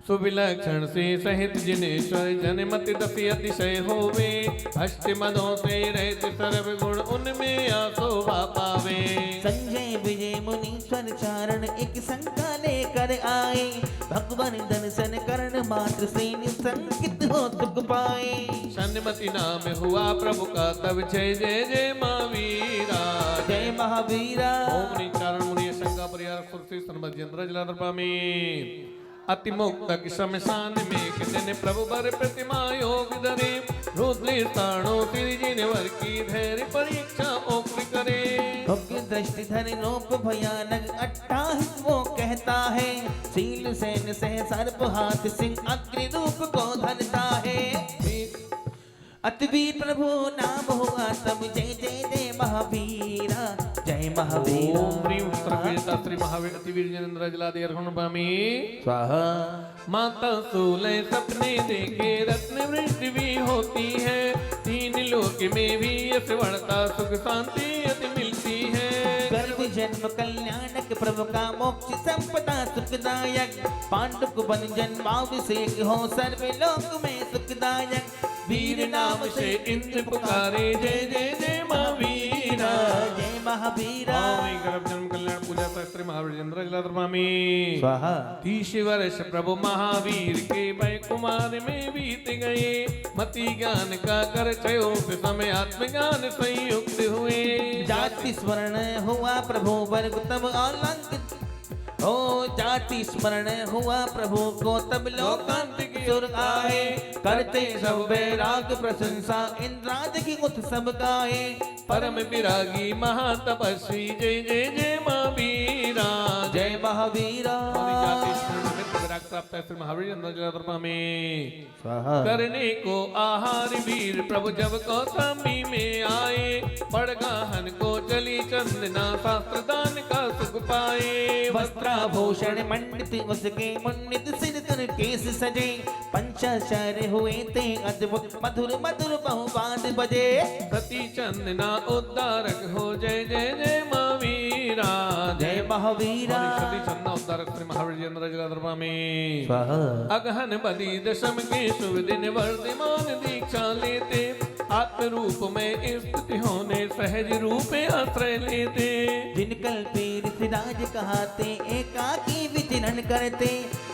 सुविलक्षण से सहित जिनेश्वर जनमति दसी अतिशय होवे अष्ट मदों से रहित सर्व गुण उनमें आशोभा पावे संजय विजय मुनीश्वर चारण एक शंका लेकर आए भगवान दर्शन करण मात्र से निसंकित हो सुख पाए सन्मति नाम हुआ प्रभु का तब जय जय जय महावीरा जय महावीरा ओम निचारण मुनि शंका परिहार सुरसी सन्मजेंद्र जलाद्रपा में अतिमुक्त शमशान में कितने प्रभु बर प्रतिमा योग धरे रुद्र स्थानो तिरजिनवर की धैर्य परीक्षा ओक्र करे भव्य दृष्टि धन रूप भयानक 28 वो कहता है सील सैन सह सर्प हाथ सिंह अग्नि रूप को धरता है अतिवीर प्रभु नाम हुआ तब जय जय जय महावीरा जय महावीरा ओम ह्रीं उत्तरवीरता श्री महावीर अतिवीर जनेन्द्र जलादि अर्घण पामी स्वाहा माता सोलह सपने देखे रत्न वृष्टि भी होती है तीन लोक में भी यश बढ़ता सुख शांति अति मिलती है गर्भ जन्म कल्याणक प्रभु का मोक्ष संपदा सुखदायक पांडुक बन जन्माभिषेक हो सर्व लोक में सुखदायक वीर नाम से इंद्र पुकारे जय जय जय महावीरा जय महावीरा गर्भ जन्म कल्याण पूजा शास्त्री महावीर चंद्र जलाद्रपामी स्वाहा 30 वर्ष प्रभु महावीर के भय कुमार में बीत गए मति ज्ञान का कर चयो समय आत्मज्ञान संयुक्त हुए जाति स्मरण हुआ प्रभु वर्ग तब अलंकित ओ जाति स्मरण हुआ प्रभु को तब लोकांतिक सुर आए करते सब वैराग प्रशंसा इंद्राज की उत्सव गाए परम विरागी महातपस्वी जय जय जय महावीरा जय महावीरा विराग प्राप्त है श्री महावीर चंद्र जलाद्रपा में स्वाहा करने को आहार वीर प्रभु जब कौशाम्बी में आए बड़गाहन को चली चंदना शास्त्र दान का सुख पाए वस्त्राभूषण मंडित उसके मुंडित सिर कर केस सजे पंचाचार्य हुए थे अद्भुत मधुर मधुर बहुबाद बजे सती चंदना उद्धारक हो जय जय जय महावीरा जय महावीरा सती चंदना उद्धारक श्री महावीर चंद्र जलाद्रपा में स्वाहा अगहन बलि दशम के शुभ दिन वर्धमान दीक्षा लेते आत्म रूप में स्थिति होने सहज रूप आश्रय लेते जिनकल पीर सिराज कहाते एकाकी विचरण करते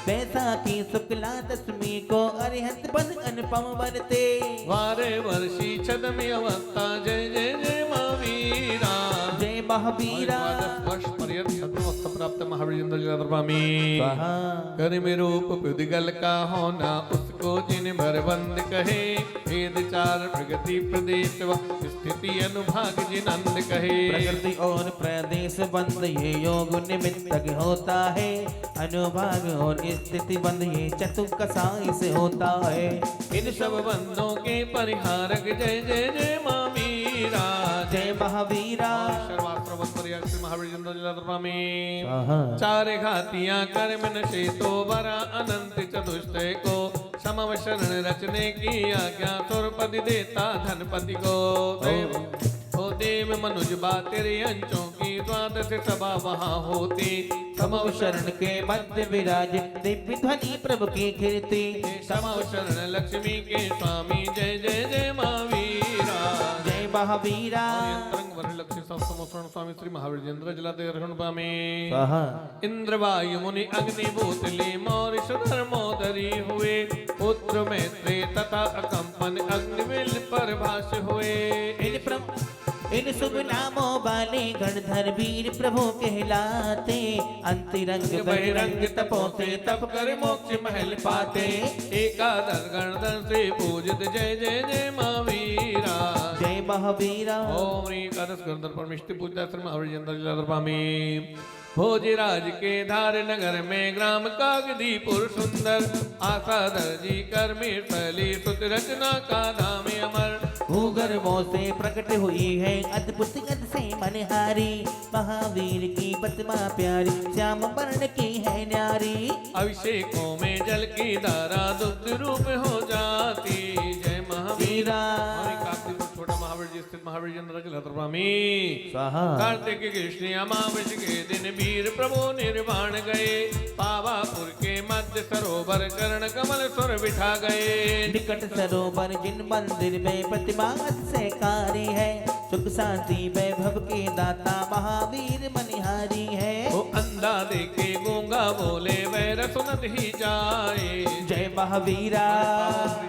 बैसाखी शुक्ला दशमी को अरिहंत पद अनुपम बनते वारे वर्षी छदमी अवस्था जय जय जय महावीरा जय महावीरा वर्ष पर्यंत छद्मवस्था प्राप्त महावीर चंद्र जलाद्रपा में स्वाहा कर में रूप पुद्गल का होना उसको जिन भर बंद कहे वेद चार प्रगति प्रदेश व स्थिति अनुभाग जिनंद कहे प्रकृति और प्रदेश बंद ये योग निमित्तक होता है अनुभाग और स्थिति बंद ये चतुर्कसाई से होता है इन सब बंदों के परिहारक जय जय जय महावीरा जय महावीरा महावीर चंद्र जलाद्रपा में स्वाहा चार घातियां कर्म नशे तो बरा अनंत चतुष्टय को समव शरण रचने की आज्ञा सुरपति देता धनपति को ओ देव मनुज बा तेरे अंचों की द्वादश सभा वहाँ होती समव शरण के मध्य विराज दिव्य ध्वनि प्रभु की कीर्ति समव शरण लक्ष्मी के स्वामी जय जय जय महावीरा जय महावीरा यंत्रंग वरलक्ष्मी सप्तमोषण स्वामी श्री महावीर जलाते अर्घण पामे स्वाहा इंद्र वायु मुनि अग्नि भूतली मौरिष धर्मोदरी हुए पुत्र मैत्रेय तथा अकंपन अग्निवेल पर भाष हुए इन शुभ नामों वाले गणधर वीर प्रभु कहलाते अंतरंग बहिरंग तपो से तप कर मोक्ष महल पाते एकादश गणधर से पूजित जय जय जय महावीरा जय महावीरा ओम ह्रीं एकादश गणधर परमेष्टि पूजा श्री महावीर जलाते पामे भोजराज के धार नगर में ग्राम कागदीपुर सुंदर आशा दर्जी कर्मी फली सुत रचना का धाम अमर भूगर्भों से प्रकट हुई है अद्भुत गद से मनहारी महावीर की प्रतिमा प्यारी श्याम वर्ण की है न्यारी अभिषेकों में जल की धारा दुग्ध रूप हो जाती जय महावीरा छोटा महावीर जी स्थित महावीर जलाते कार्तिक कृष्ण अमावस के दिन वीर प्रभु निर्वाण गए पावापुर के मध्य सरोवर कर्ण कमल स्वर बिठा गए निकट सरोवर जिन मंदिर में प्रतिमा से कार्य है सुख शांति वैभव के दाता महावीर मनिहारी है वो अंधा देखे गूंगा बोले वैर सुनत ही जाए जय महावीरा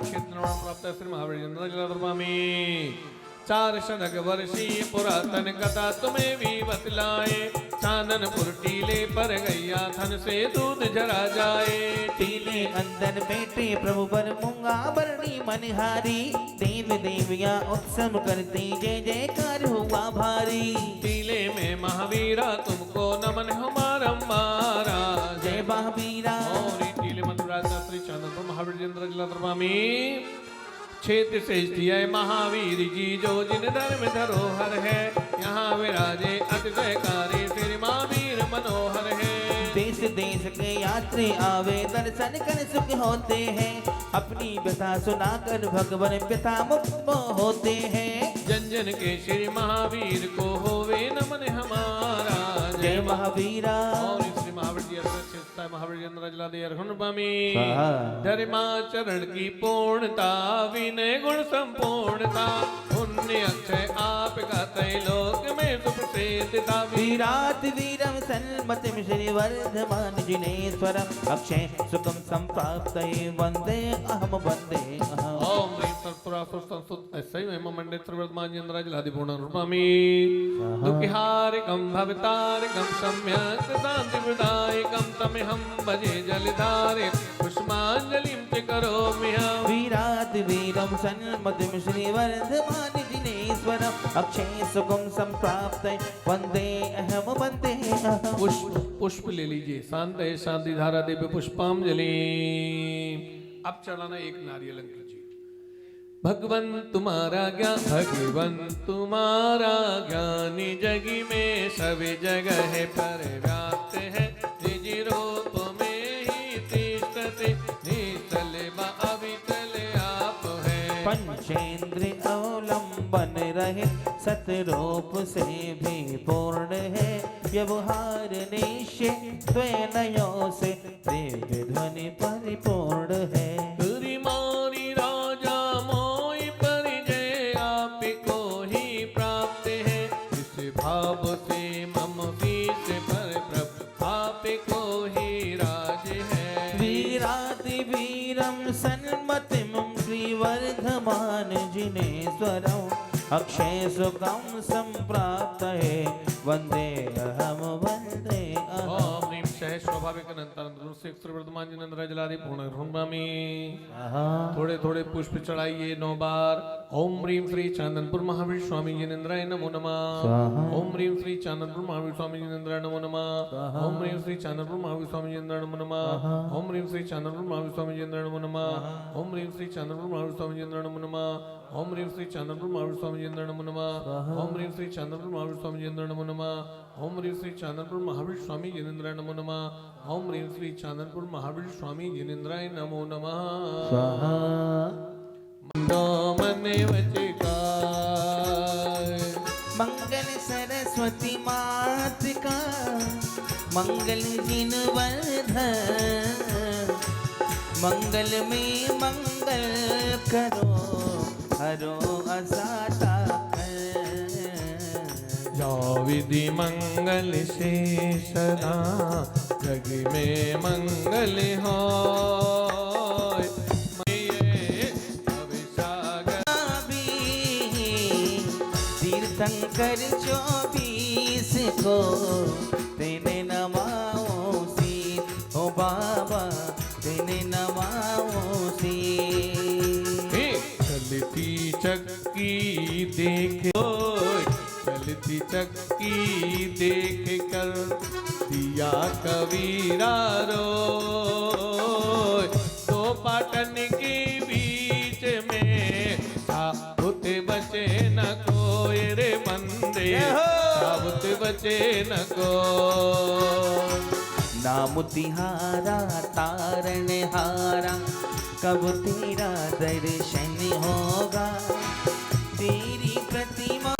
प्राप्त श्री महावीर जलाते चार शतक वर्षीय पुरातन कथा तुम्हें भी बतलाए चाननपुर टीले पर गैया थन से दूध झरा जाए टीले अंदर बैठे प्रभु पर मूंगा बरनी मनहारी देव देवियां उत्सव करती जय जयकार हुआ भारी टीले में महावीरा तुमको नमन हमारा मारा जय महावीरा और टीले मधुराज श्री चाननपुर महावीर जलाते क्षेत्र से दिया महावीर जी जो जिन धर्म धरोहर है यहाँ विराजे अतिशयकारी श्री महावीर मनोहर है देश देश के यात्री आवे दर्शन कर सुख होते हैं अपनी व्यथा सुनाकर भगवान पिता मुक्त होते हैं जन जन के श्री महावीर को होवे नमन हमारा जय महावीरा और श्री महावीर जी महावीर जलाते अर्घण पामी धर्माचरण की पूर्णता विनय गुण संपूर्णता पुण्य अक्षय आपका त्रैलोक में सुप्रसिद्धता वीरात वीरम सन्मतिम श्री वर्धमान जिनेश्वरम अक्षय सुखम संप्राप्त वंदे अहम वंदे ओम ह्रीं सर्वपुरासुर संस्तुत ऐसे ही महिमा मंडित त्रिवर्धमान जलादि पूर्ण रूपामी दुखिहारिकम भवतारिकम सम्यक शांति प्रदायकम तमेहम भजे जलधारे पुष्पांजलिं च करोमि हम वीरात वीरम सन्मतिम श्री वर्धमान जिनेश्वरम अक्षय सुखम संप्राप्त वंदे अहम वंदे पुष्प ले लीजिए शांत है शांति धारा देव पुष्पांजलि अब चढ़ाना एक नारियल अंक जी भगवन तुम्हारा ज्ञान भगवन तुम्हारा ज्ञानी जगी में सभी जगह पर व्याप्त है निज रूप में ही तिष्ठते निश्चल अविचल आप है पंचेंद्र अवलंबन रहे सतरूप से भी पूर्ण है व्यवहार निश्चय द्वैनयों से दिव्य ध्वनि परिपूर्ण है मारी राजा मोई परिजय आप को ही प्राप्त है इस भाव से मम वीस पर प्रभु आप को ही राज है वीराति वीरम सन्मतिम श्रीवर्धमान जिनेश्वरम अक्षय सुखम संप्राप्त है वंदे अहम वंदे ओम ह्रीं शह स्वाभाविक अनंतर से वर्धमान जिनेन्द्र जलादि पूर्ण ह्रंभामि थोड़े थोड़े पुष्प चढ़ाइए 9 बार ओम ह्रीं श्री चांदनपुर महावीर स्वामी जिनेन्द्राय नमो नमः ओम ह्रीं श्री चांदनपुर महावीर स्वामी जिनेन्द्राय नमो नमः ओम ह्रीं श्री चांदनपुर महावीर स्वामी जिनेन्द्राय नमो नमः ओम ह्रीं श्री चांदनपुर महावीर स्वामी जिनेन्द्राय नमो नमः ओम ह्रीं श्री चांदनपुर महावीर स्वामी जिनेन्द्राय नमो नमः ओम ह्रीं श्री चांदनपुर महावीर स्वामी जिनेन्द्राय नमो नमः ओम ह्रीं श्री चांदनपुर महावीर स्वामी जिनेन्द्राय नमो नमः ओम ह्रीं श्री चांदनपुर महावीर स्वामी जिनेन्द्राय नमो नमः ओम ह्रीं श्री चांदनपुर महावीर स्वामी जिनेन्द्राय नमो नमः मने मंगल सरस्वती मात का मंगल जिन वर्धन मंगल में मंगल करो हरो असाता कर विधि मंगल से सदा जग में मंगल हो। तीर्थंकर 24 को तेने नमाओ सी, ओ बाबा तेने नमाओ सी। चलती चक्की देख, चलती चक्की देख कर दिया कबीरा रो। दो पाटन के बीच में साबुत बचे न कोई रे बंदे, साबुत बचे न को। नाम तिहारा तारन हारा, कब तेरा दर्शन होगा, तेरी प्रतिमा।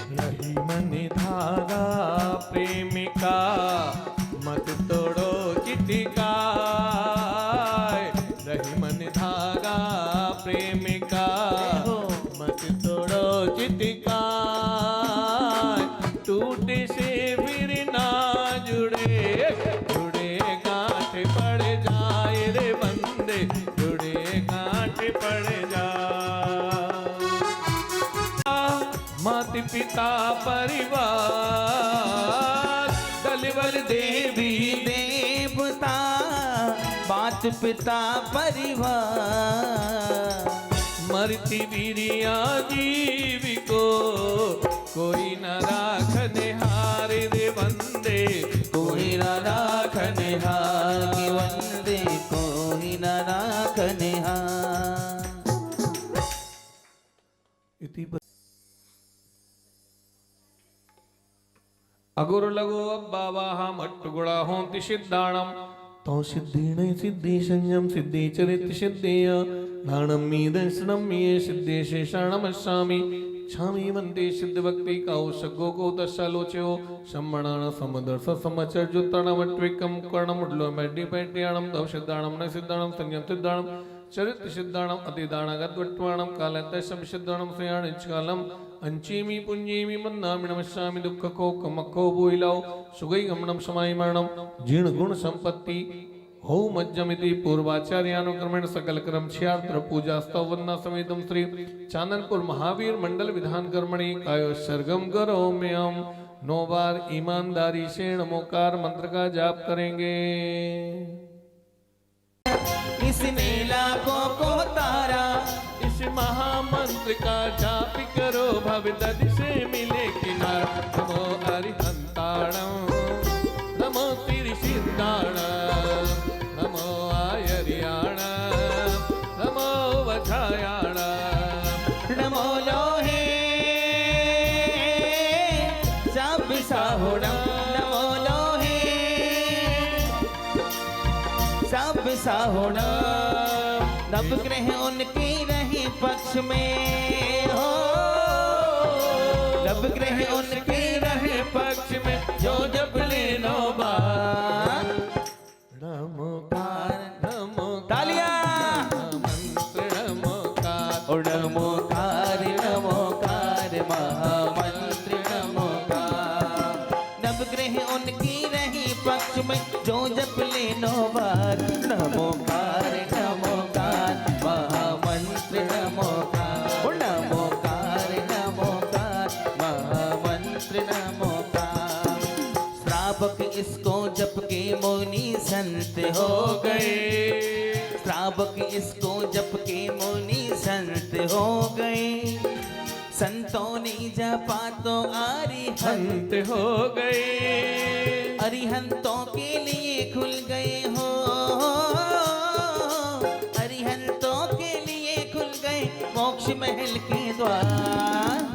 रही मन धागा प्रेमिका, मत तोड़ो चिटिका। रही मन धागा प्रेमिका, मत तोड़ो चिटिका। टूटे से फिर ना जुड़े, जुड़े गांठ पड़ जाए रे बंदे, जुड़े गांठ पड़ जाए। माता पिता परिवार, दलबल देवी देवता, मात पिता परिवार। मरती वीरिया जीवी को, कोई न राखने हार रे बंदे, कोई न राखने हार के बंदे, कोई न राखने हार। अगुर लगो अब्बा वाहा मट्टुगुड़ा होंति सिद्धाणम, तो सिद्धीण सिद्धि संयम सिद्धि चरित सिद्धिय। नाणम मी दर्शनम मी सिद्धि शेषाणमस्सामि, छामी वंदे सिद्ध भक्ति काउ सगो को दशालोचयो। सम्मणान समदर्श समचर जुत्तणमट्विकम कर्णमुड्लो मेड्डी पैट्याणम दव सिद्धाणम न सिद्धाणम संयम सिद्धाणम चरित सिद्धाणम अतिदानगद्वट्वाणम कालन्तशम सिद्धाणम सयाणिचकालम। अंचीमी पुंजीमी मन्नामि नमस्सामि दुःख को कमको बोइलाओ। सुगई गमनम समाई मरणम जीर्ण गुण संपत्ति हो मज्जमिति। पूर्वाचार्यानुक्रमेण सकल क्रम क्षयात्र पूजा स्तव वंदना समेतम श्री चांदनपुर महावीर मंडल विधान कर्मणि कायो सरगम करोम्यहम्। 9 बार ईमानदारी से नमोकार मंत्र का जाप करेंगे। इसने लाखों को तारा, इस महामंत्र का जाप करो भवदद से मिले किनारा। नमो अरिहंताणं, नमो तिरिसिद्धाणं, नमो आयर्याणं, नमो वधायाणं, नमो लोहे सब साहुणम, नमो लोहे सब साहुणम। नवग्रह उनके रहे पक्ष में हो, नवग्रह उनके रहे पक्ष में, जो जब ले 9 बार नमोकार नमोकार तालियां। मंत्र नमोकार और नमोकार नमोकार महामंत्र नमोकार। नवग्रह उनके रहे पक्ष में, जो जप ले 9 बार। नमोकार नमोकार महामंत्र नमोकार, और नमोकार नमोकार महामंत्र नमोकार। श्रावक इसको जप के मुनि संत हो गए, श्रावक इसको जप के मुनि संत हो गए। संतों ने जपा तो अरिहंत हो गए, अरिहंतों के लिए खुल गए हो, अरिहंतों के लिए खुल गए मोक्ष महल के द्वार।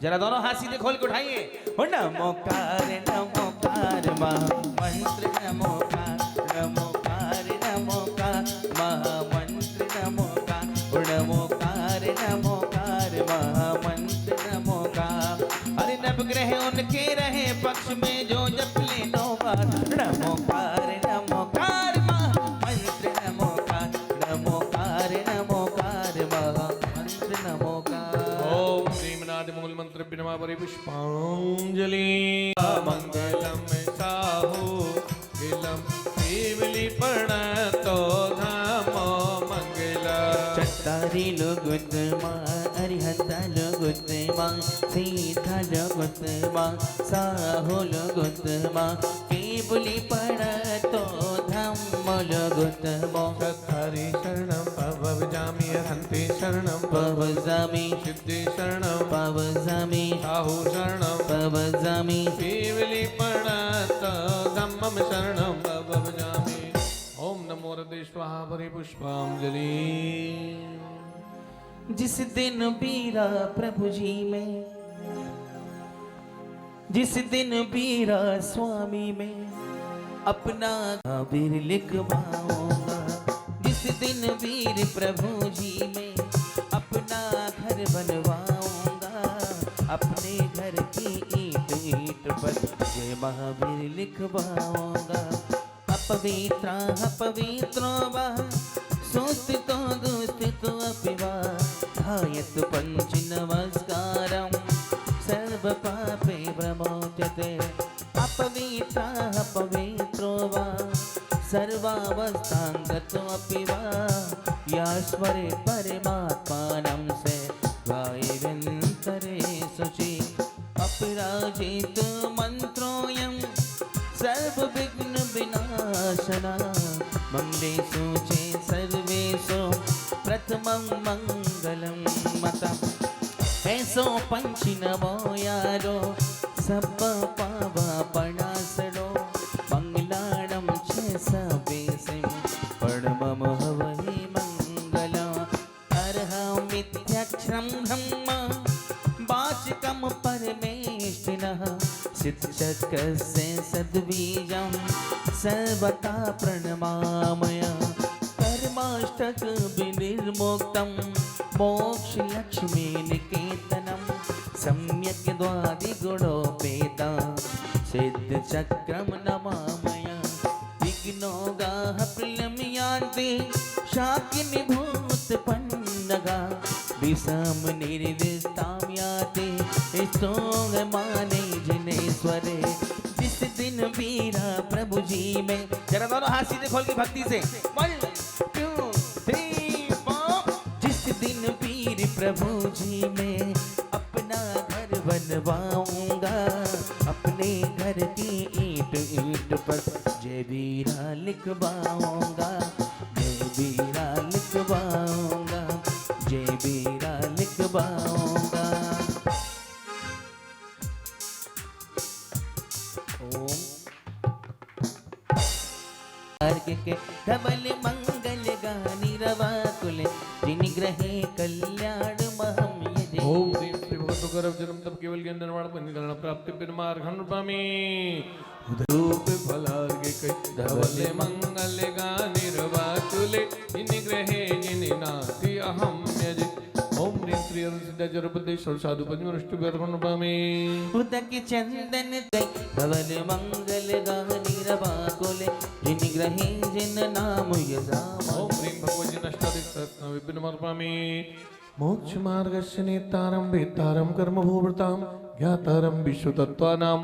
जरा दोनों हाथ सीधे खोल के उठाइए। नमोकार नमोकार महामंत्र नमोकार, नमोकार नमोकार महामंत्र नमोकार, नमोकार नमोकार महामंत्र नमोकार। अरे नवग्रह उनके रहे पक्ष में, जो जप ले 9 बार। नमोकार नमोकार महामंत्र नमोकार नमोकार नमोकार महामंत्र नमोकार। ओम श्रीमनाथ मूल मंत्र बिनमा पुष्पांजलि मंगलम साहु गिलम केवली प्रणतो धामो मंगला चत्तारिलो गुत्मा अरिहंतालो गुत्मा सीतालो गुत्मा साहुलो गुत्मा केवली प्रणतो धामलो गुत्मा हरि शरणं पवजामि हन्ति शरणं पवजामि सिद्धि शरणं पवजामि साहु शरणं पवजामि केवली प्रणत धम्मं शरणं पवजामि। ओम नमो हृदय स्वाहा हरि पुष्पांजलि। जिस दिन बीरा प्रभु जी में, जिस दिन बीरा स्वामी में अपना वीर लिखवाऊंगा, जिस दिन वीर प्रभु जी में अपना घर बनवाऊंगा, अपने घर की ईंट ईंट पर जय महावीर लिखवाऊंगा। अपवित्रा अपवित्रो वा सुस्थितो दुस्थितो अपि वा ध्यायेत् पंच नमस्कारं सर्व पापे प्रमोच्यते। अपवित्रा अपवित्रो वा सर्वावस्थां गतोऽपि वा यास्मरे परमात्मानं से वायुविन्तरे शुचि। अपराजित मन्त्रोऽयं सर्वविघ्न विनाशना मंगलेषु चे सर्वेषु प्रथमं मंगलं मतम्। ऐसो पंच नमो यारो सब पावा पणासरो मंगलाणं च सवेसिं परमं हवहि मंगलम्। अर्हं मिथ्याक्षरं ब्रह्म वाचिकं परमेष्ठिनः शिक्षकस्य सद्बीजं सर्वथा प्रणमामय। कर्माष्टक विनिर्मुक्तं मोक्षलक्ष्मी निकेतनं सम्यक् द्वादिगुणोपेता सिद्धचक्रं नमामय। विघ्नोगाः प्रणम्यान्ति शाकिनीभूतपन्नगा विषम निर्दिष्टां याति स्तोत्रमाने जिनेश्वरे। जिस दिन वीरा प्रभु जी में, जरा दोनों हाथ सीधे खोल के भक्ति से 1 2 3 4। जिस दिन वीर प्रभु जी में अपना घर बनवाऊंगा, अपने घर की ईंट ईंट पर जय वीरा लिखवाऊंगा, जय वीरा लिखवाऊंगा, जय वीरा लिखवाऊंगा। ओम के धवल मंगल गानी रवाकुल जिनिग्रहे कल्याण महम यदि। ओम श्री श्री भगवतो गर्भ जन्म तप केवल ज्ञान निर्माण पंचकरण प्राप्ति पिनमार्घन रूपामि रूप फलार्गे कई धवल मंगल गानि रवाकुले जिनिग्रहे जिनिनाथि अहं यजि। ओम ह्रीं श्री अरुण सिद्धाचार्योपदेश्वर साधु पंचमनुष्टि अर्घन रूपामि उदक चंदन कई धवल मंगल गानी रवाकुल जिनिग्रहे जिन नाम यजाम। ओम ह्रीं भगवती नष्टादिक सहस्रनाम विपिनमर्पयामि। मोक्ष मार्गस्य नेतारं वेतारं कर्मभूवृतां ज्ञातारं विश्वतत्त्वानां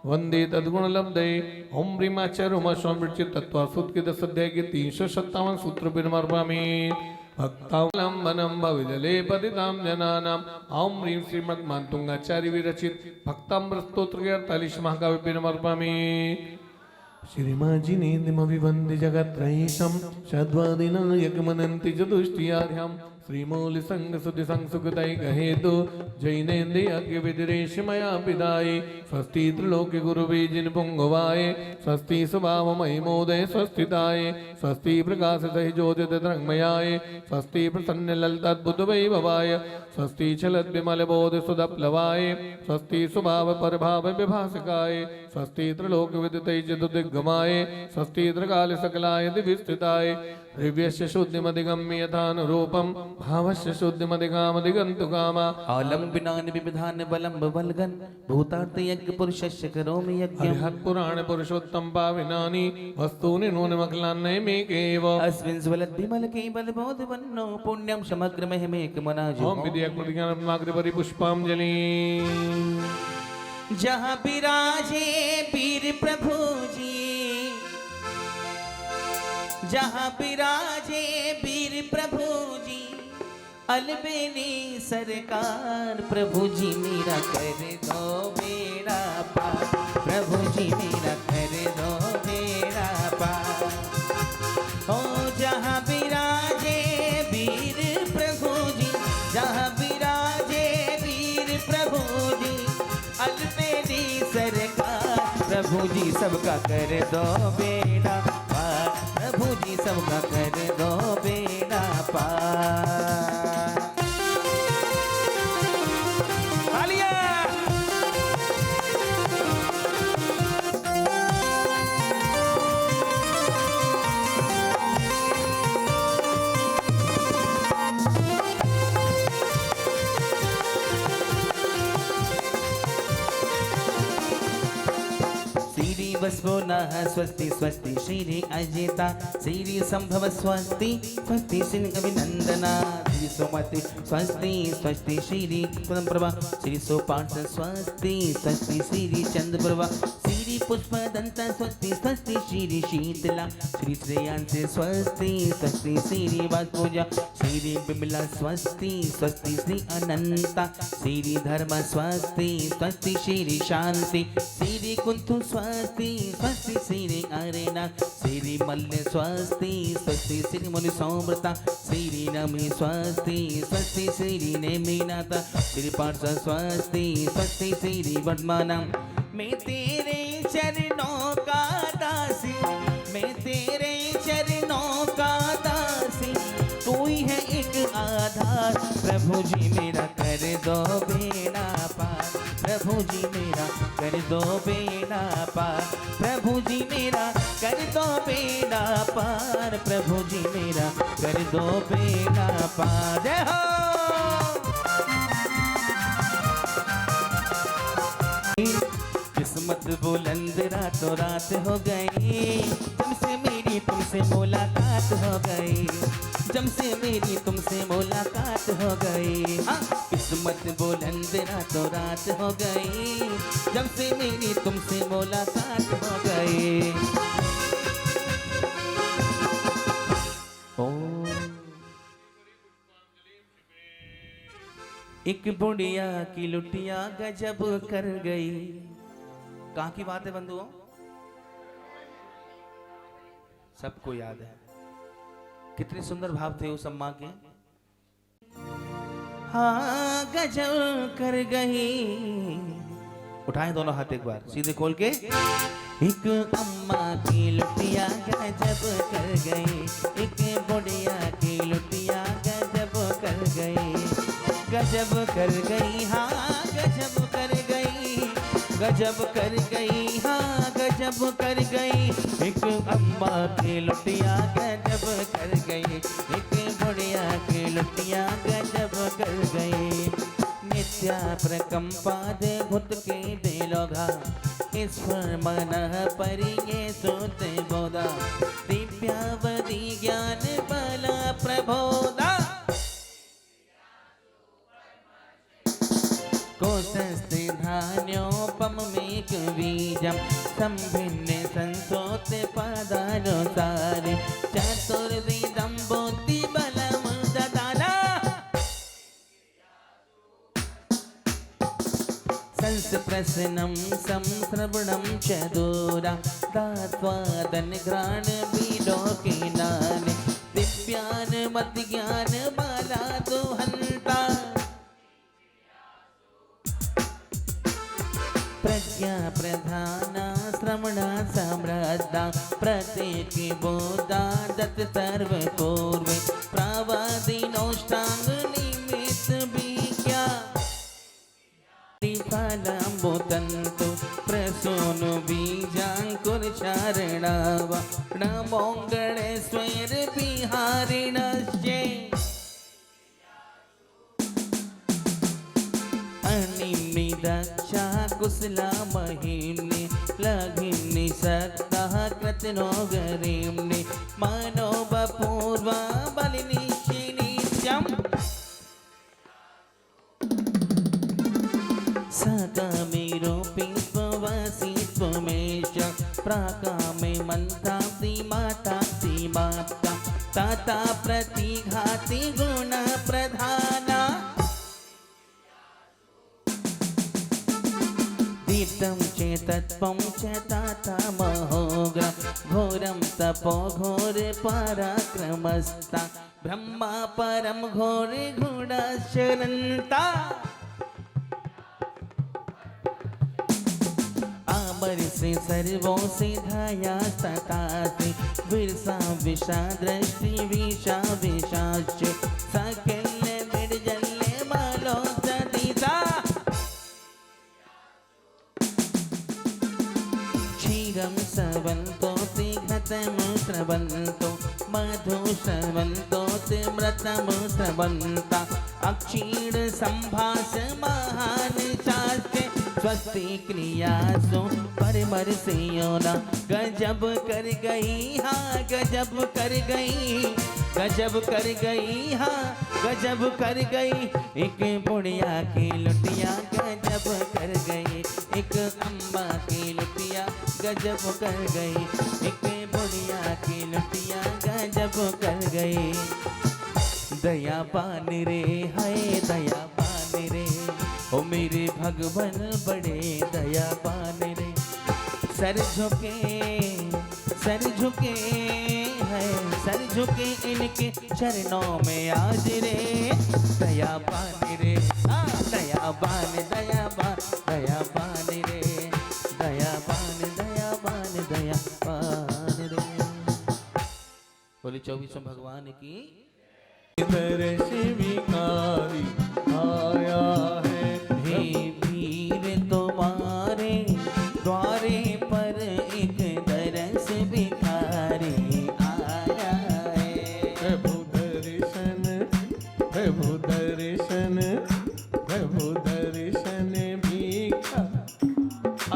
वंदे तद्गुणलब्धये। ओम ह्रीं आचार्य उमा स्वामी विरचित तत्त्वासुत के 10 अध्याय के 357 सूत्र विपिनमर्पयामि। भक्तावलंबनम भविजले पतितां जनानां। ओम ह्रीं श्रीमद् मातुंगाचार्य विरचित भक्तामृत स्तोत्र के 48 महाकाव्य विपिनमर्पयामि। श्रीमाजी नेदिमभिवन्दे जगत्रयीशं शद्वादिनं यज्ञमनन्ति चतुष्टयार्हं श्रीमूल संग सुधि संसुखतैक हेतु जैनेन्द्रिय विदिरेश मया पिदाये स्वस्ति त्रिलोके गुरुवे जिन पुंगवाये स्वस्ति स्वभावमयि मोदय स्वस्थिताये स्वस्ति प्रकाश सहि ज्योतित तरंगमयाये स्वस्ति प्रसन्न ललितद्भुत वैभवाय स्वस्ति चलत विमल बोध सुदप्लवाय स्वस्ति स्वभाव परभाव विभासकाय स्वस्ति त्रिलोक विदितै चतुर्दिग्गमाय स्वस्ति त्रिकाल सकलाय दिविस्थिताय दिव्यस्य शुद्धिमधिगम्य यथानुरूपं भावस्य शुद्धिमधिकामधिगन्तु कामा आलम्बिनानि विविधानि बलं बलगन भूतार्थ यज्ञ पुरुषस्य करोमि यज्ञम् अरिहत् पुराण पुरुषोत्तम पाविनानि वस्तूनि नूनमखिलान्नैमेकेव अस्मिन् ज्वलद्भिमलके बलबोधवन्नो पुण्यं समग्र महिमेकमनाजो ओम विद्याक प्रतिज्ञानाग्रपरि पुष्पांजलि जहाँ विराजे वीर प्रभु जी, जहाँ विराजे वीर प्रभु जी, अलबेनी सरकार प्रभु जी मेरा कर दो बेड़ा पार, प्रभु जी मेरा कर दो बेड़ा पार। ओ जहाँ विराजे वीर प्रभु जी, जहाँ विराजे वीर प्रभु जी, अलबेनी सरकार प्रभु जी सबका कर दो बेड़ा पार, प्रभु जी सबका कर दो बेड़ा पार। आलिया वस्वो नः स्वस्ति स्वस्ति श्री अजिता श्री संभव स्वस्ति स्वस्ति सिंहविनंदना श्री सुमति स्वस्ति स्वस्ति श्री प्रभा श्री सोपाठ स्वस्ति स्वस्ति श्री चंद्रप्रभा श्री पुष्पदंत स्वस्ति स्वस्ति श्री शीतला श्री श्रेयांश स्वस्ति स्वस्ति श्री वासपूजा श्री बिमला स्वस्ति स्वस्ति श्री अनंता श्री धर्म स्वस्ति स्वस्ति श्री शांति श्री कुंतु स्वस्ति स्वस्ति श्री अरेना श्री मल्ल स्वस्ति स्वस्ति श्री मुनि सौम्रता श्री नमी स्वस्ति स्वस्ति श्री नेमिनाथ श्री पार्थ स्वस्ति स्वस्ति श्री वर्धमानम। मैं तेरे चरणों का दासी, मैं तेरे चरणों का दासी, तू ही है एक आधार प्रभु जी मेरा कर दो बेड़ा पार, प्रभु जी मेरा कर दो बेड़ा पार, प्रभु जी मेरा कर दो बेड़ा पार, प्रभु जी मेरा कर दो बेड़ा पार। जय हो किस्मत बुलंद रातों रात हो गई, तुमसे मेरी तुमसे मुलाकात हो गई, जब से मेरी तुमसे मुलाकात हो गई। हाँ किस्मत बुलंद रातों रात हो गई, जब से मेरी तुमसे मुलाकात हो गई। एक बुढ़िया की लुटिया गजब कर गई। कहाँ की बात है बंधुओं? सबको याद है। कितने सुंदर भाव थे उस अम्मा के। हाँ गजब कर गई। उठाएं दोनों हाथ एक बार सीधे खोल के। एक अम्मा की लुटिया गजब कर गई, एक बुढ़िया की लुटिया गजब कर गई, गजब कर गई। हाँ गजब कर गई, गजब कर गई। हाँ गजब कर गई। एक अम्मा की लुटिया गजब कर गई, एक बुढ़िया की लुटिया गजब कर गई। नित्या प्रकंपाद भूत के दिलोगा, ईश्वर मन परिये सोते बोधा, दिव्यावधि ज्ञान बला प्रबोधा। कोशस्ते धान्योपमेक बीजम, संभिन्ने संसोते पादानुसारे, चतुर्विधं बुद्धि बलम ददाना। संस्प्रसन्नं संश्रवणं च दूरा, दात्वादन घ्राण विलोकिनानि, दिव्यान मत ज्ञान बाला दुहंता। प्रज्ञा प्रधाना श्रवणा समृद्धा, प्रत्येक बोधा दत्त सर्व पूर्वे, प्रावादिनोष्टांग निमित्त विज्ञा। फलम्बुतन्तु प्रसूनु बीजाङ्कुर चारणावा, नमोङ्गणेश्वर विहार वारिणश्चे अनिमिदक्षा कुशला महिम्नि लघिम्नि सक्तः कृतनो गरिम्नि मनोबपूर्वा बलिनिश्चिनित्यम् सकमेरोऽपि स्ववसित्वमेष प्राकामे मन्ताप्ति माताप्ति माप्ता तथा प्रतिघाति गुणप्रधाना दीप्तं चेतत्वं च तथा महोग्रं घोरं तपो घोरे पराक्रमस्ता ब्रह्मा परं घोरे गुणशरन्ता से सर्वो सिद्धाया तथास्ति विरसा विषा दृष्टि विषा विषाश्च सकल्य विर्जल्य बालो सदिता क्षीरं स्रवन्तो तिघतं स्रवन्तो मधु स्रवन्तो तिमृतं स्रवन्ता अक्षीण संभाष महान शास्त्रे स्वस्ति क्रियासु परमर से योना गजब कर गई हाँ गजब कर गई गजब कर गई हाँ गजब कर गई एक बुढ़िया की लुटिया गजब कर गई एक अम्मा की लुटिया गजब कर गई एक बुढ़िया की लुटिया गजब कर गई दया पान रे हाय दया पान रे ओ मेरे भगवान बड़े दया पान रे सर झुके है सर झुके इनके चरणों में आज रे दया पान रे दया पान रे दया पान रे बोले 24 भगवान की दर्श विकारी आया है हे वीर तुम्हारे द्वारे पर एक दरस भिखारी आया है प्रभु दर्शन भिक्षा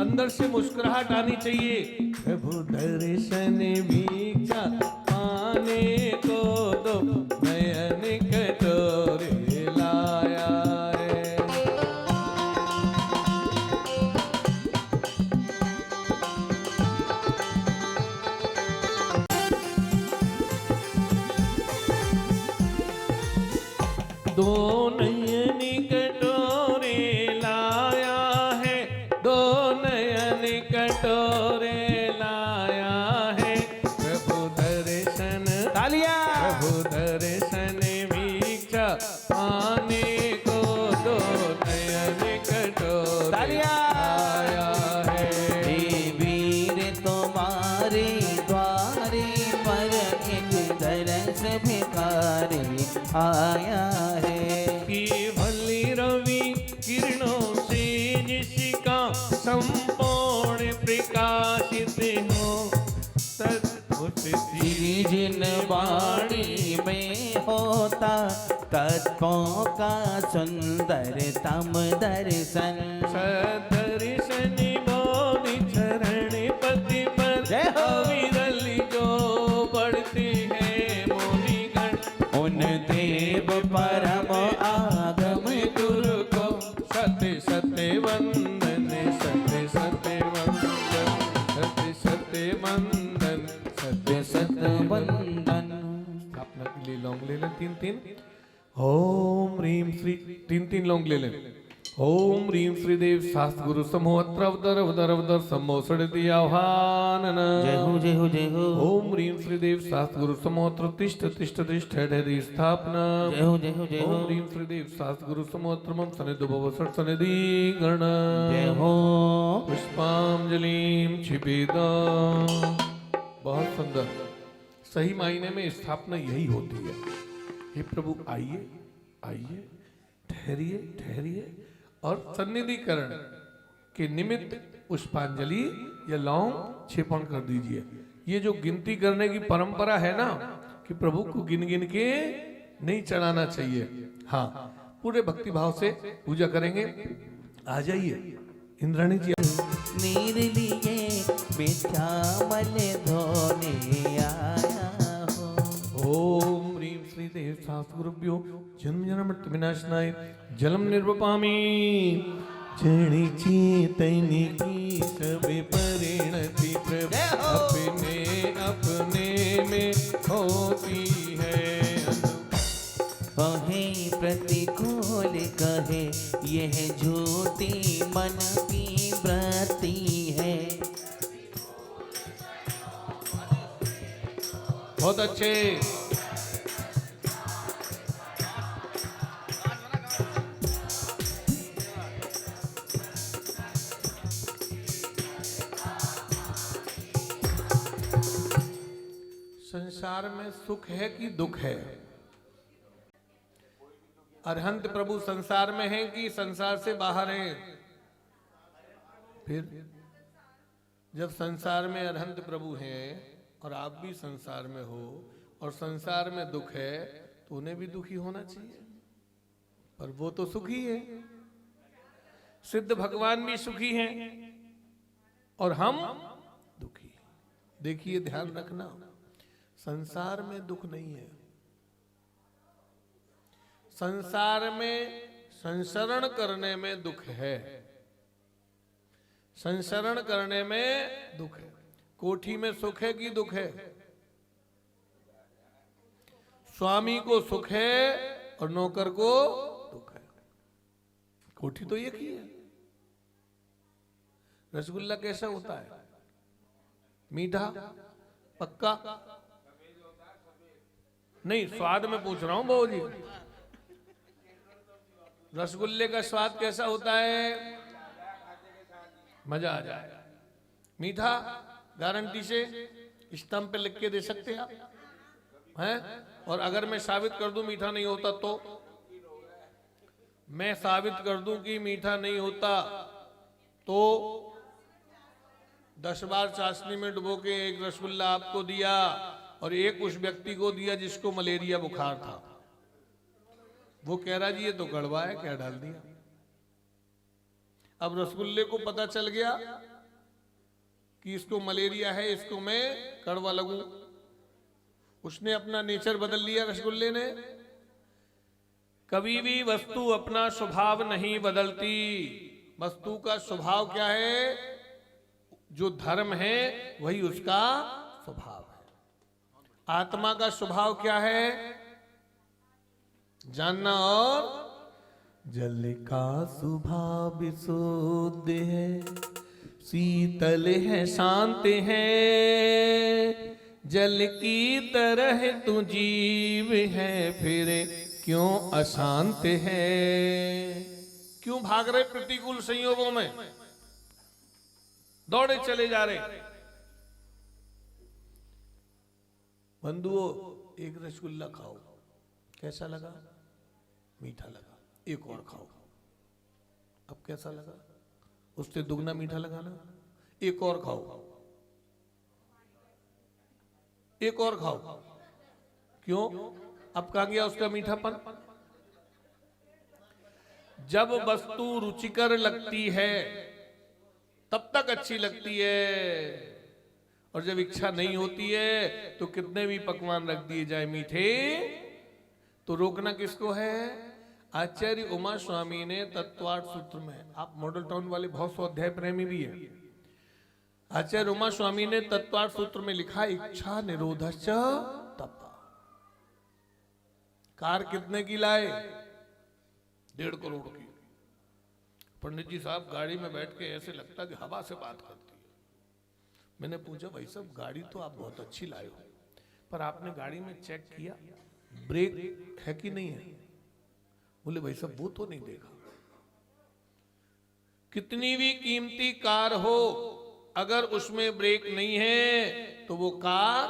अंदर से मुस्कुराहट आनी चाहिए प्रभु दर्शन भिक्षा पाने को दो नयन कटोरे लाया है दो नयन कटोरे लाया है दो नयन कटोरे लाया है प्रभु दर्शन तालियां प्रभु दर्शन भिक्षा पाने को दो नयन कटोरे तालियां आया है हे वीर तुम्हारे द्वारे पर एक दरस भिखारी आया है कि भली रवि किरणों से जिसका संपूर्ण प्रकाशित हो तद्भुत जिन वाणी में होता तत्वों का सुंदरतम दर्शन सदर्शन बोधि चरण पति पर जय हो। अविरल जो बढ़ते हैं मुनिगण उन देव परम आगम गुरु को सत्य सत्य वंदन सत्य सत्य वंदन सत्य सत्य वंदन सत्य सत्य वंदन स्थापना के लिए लौंग ले लें 3 ओम ह्रीम श्री 3 लौंग ले लें ओम ह्रीम श्री देव शास्त्र गुरु समो अत्र अवदर अवदर अवदर समो सड़ती आह्वानन जय हो जय हो जय हो ओम ह्रीम श्री देव शास्त्र गुरु समो अत्र तिष्ठ तिष्ठ तिष्ठ हृदय स्थापना जय हो जय हो जय ओम हो ह्रीम श्री देव शास्त्र गुरु समो अत्र मम सनिधि भव सट सनिधि गण जय हो पुष्पांजलिं क्षिपेद बहुत सुंदर सही मायने में स्थापना यही होती है हे प्रभु आइए आइए ठहरिए ठहरिए और सन्निधिकरण के निमित्त पुष्पांजलि या लौंग क्षेपण कर दीजिए। ये जो गिनती करने की परंपरा है ना कि प्रभु को गिन गिन के नहीं चढ़ाना चाहिए। हाँ, पूरे भक्ति भाव से पूजा करेंगे। आ जाइए इंद्राणी जी। निर्लिए मिथ्यामल धोने आया हो। ओम ह्रीं श्री देव शास्त्रगुरुभ्यो जन्म जन्म मृत्यु विनाशनाय जलम निर्वपामि जनि चेतनि की सब परिणति प्रभु अपने अपने में होती है। कहे प्रतिकूल कहे यह झूठी मन की वृत्ति है। बहुत अच्छे। संसार में सुख है कि दुख है? अरहंत प्रभु संसार में हैं कि संसार से बाहर हैं? फिर जब संसार में अरहंत प्रभु हैं और आप भी संसार में हो और संसार में दुख है तो उन्हें भी दुखी होना चाहिए, पर वो तो सुखी है। सिद्ध भगवान भी सुखी हैं और हम दुखी। देखिए, ध्यान रखना, संसार में दुख नहीं है। संसार में संसरण करने में दुख है। संसरण करने में दुख है। कोठी में सुख है कि दुख है? स्वामी को सुख है और नौकर को दुख है। कोठी तो एक ही है। रसगुल्ला कैसा होता है? मीठा, पक्का? नहीं, स्वाद में पूछ रहा हूं बहू जी। रसगुल्ले का स्वाद कैसा होता है? मजा आ जाएगा। मीठा गारंटी से स्टंप पे लिख के दे सकते हैं आप हैं? और अगर मैं साबित कर दूं मीठा नहीं होता तो? मैं साबित कर दूं कि मीठा नहीं होता तो 10 बार चाशनी में डुबो के एक रसगुल्ला आपको दिया और एक उस व्यक्ति को दिया जिसको मलेरिया बुखार था। वो कह रहा जी ये तो कड़वा है, क्या डाल दिया? अब रसगुल्ले को पता चल गया कि इसको मलेरिया है, इसको मैं कड़वा लगूं। उसने अपना नेचर बदल लिया रसगुल्ले ने। कभी भी वस्तु अपना स्वभाव नहीं बदलती। वस्तु का स्वभाव क्या है? जो धर्म है वही उसका स्वभाव है। आत्मा का स्वभाव क्या है? जानना। और जल का स्वभाव विशुद्ध है, शीतल है, शांत है, जल की तरह तू जीव है, फिर क्यों अशांत है? क्यों भाग रहे प्रतिकूल संयोगों में? दौड़े चले जा रहे। बंधुओं, एक रसगुल्ला खाओ, कैसा लगा? मीठा लगा। एक और खाओ, अब कैसा लगा? उससे दुगना मीठा लगा ना। एक और खाओ, एक और खाओ। क्यों? अब कहां गया उसका मीठापन? जब वस्तु रुचिकर लगती है तब तक अच्छी लगती है, और जब इच्छा नहीं होती है तो कितने भी पकवान रख दिए जाए मीठे, तो रोकना किसको है? आचार्य उमा स्वामी ने तत्वार्थ सूत्र में, आप मॉडल टाउन वाले बहुत स्वाध्याय प्रेमी भी है, आचार्य उमा स्वामी ने तत्वार्थ सूत्र में लिखा, इच्छा निरोधश्च तप। कार कितने की लाए? 1.5 करोड़ की। पंडित जी साहब गाड़ी में बैठ के ऐसे लगता कि हवा से बात करती है। मैंने पूछा, भाई साहब गाड़ी तो आप बहुत अच्छी लाए हो, पर आपने गाड़ी में चेक किया ब्रेक है कि नहीं है? बोले भाई साहब वो तो नहीं देखा। कितनी भी कीमती कार हो, अगर उसमें ब्रेक नहीं है तो वो कार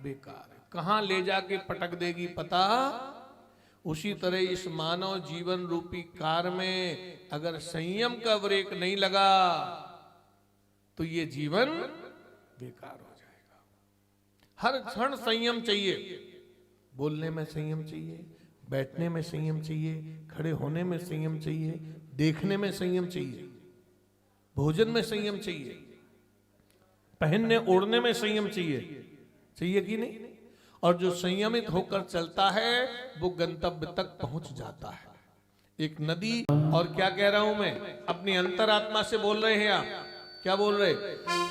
बेकार है। कहां ले जाके पटक देगी पता? उसी तरह इस मानव जीवन रूपी कार में अगर संयम का ब्रेक नहीं लगा तो ये जीवन बेकार हो जाएगा। हर क्षण संयम चाहिए। बोलने में संयम चाहिए, बैठने में संयम चाहिए, खड़े होने में संयम चाहिए, देखने में संयम चाहिए, भोजन में संयम चाहिए, पहनने ओढ़ने में संयम चाहिए। चाहिए कि नहीं? और जो संयमित होकर चलता है वो गंतव्य तक पहुंच जाता है। एक नदी, और क्या कह रहा हूं मैं, अपनी अंतरात्मा से बोल रहे हैं आप, क्या बोल रहे?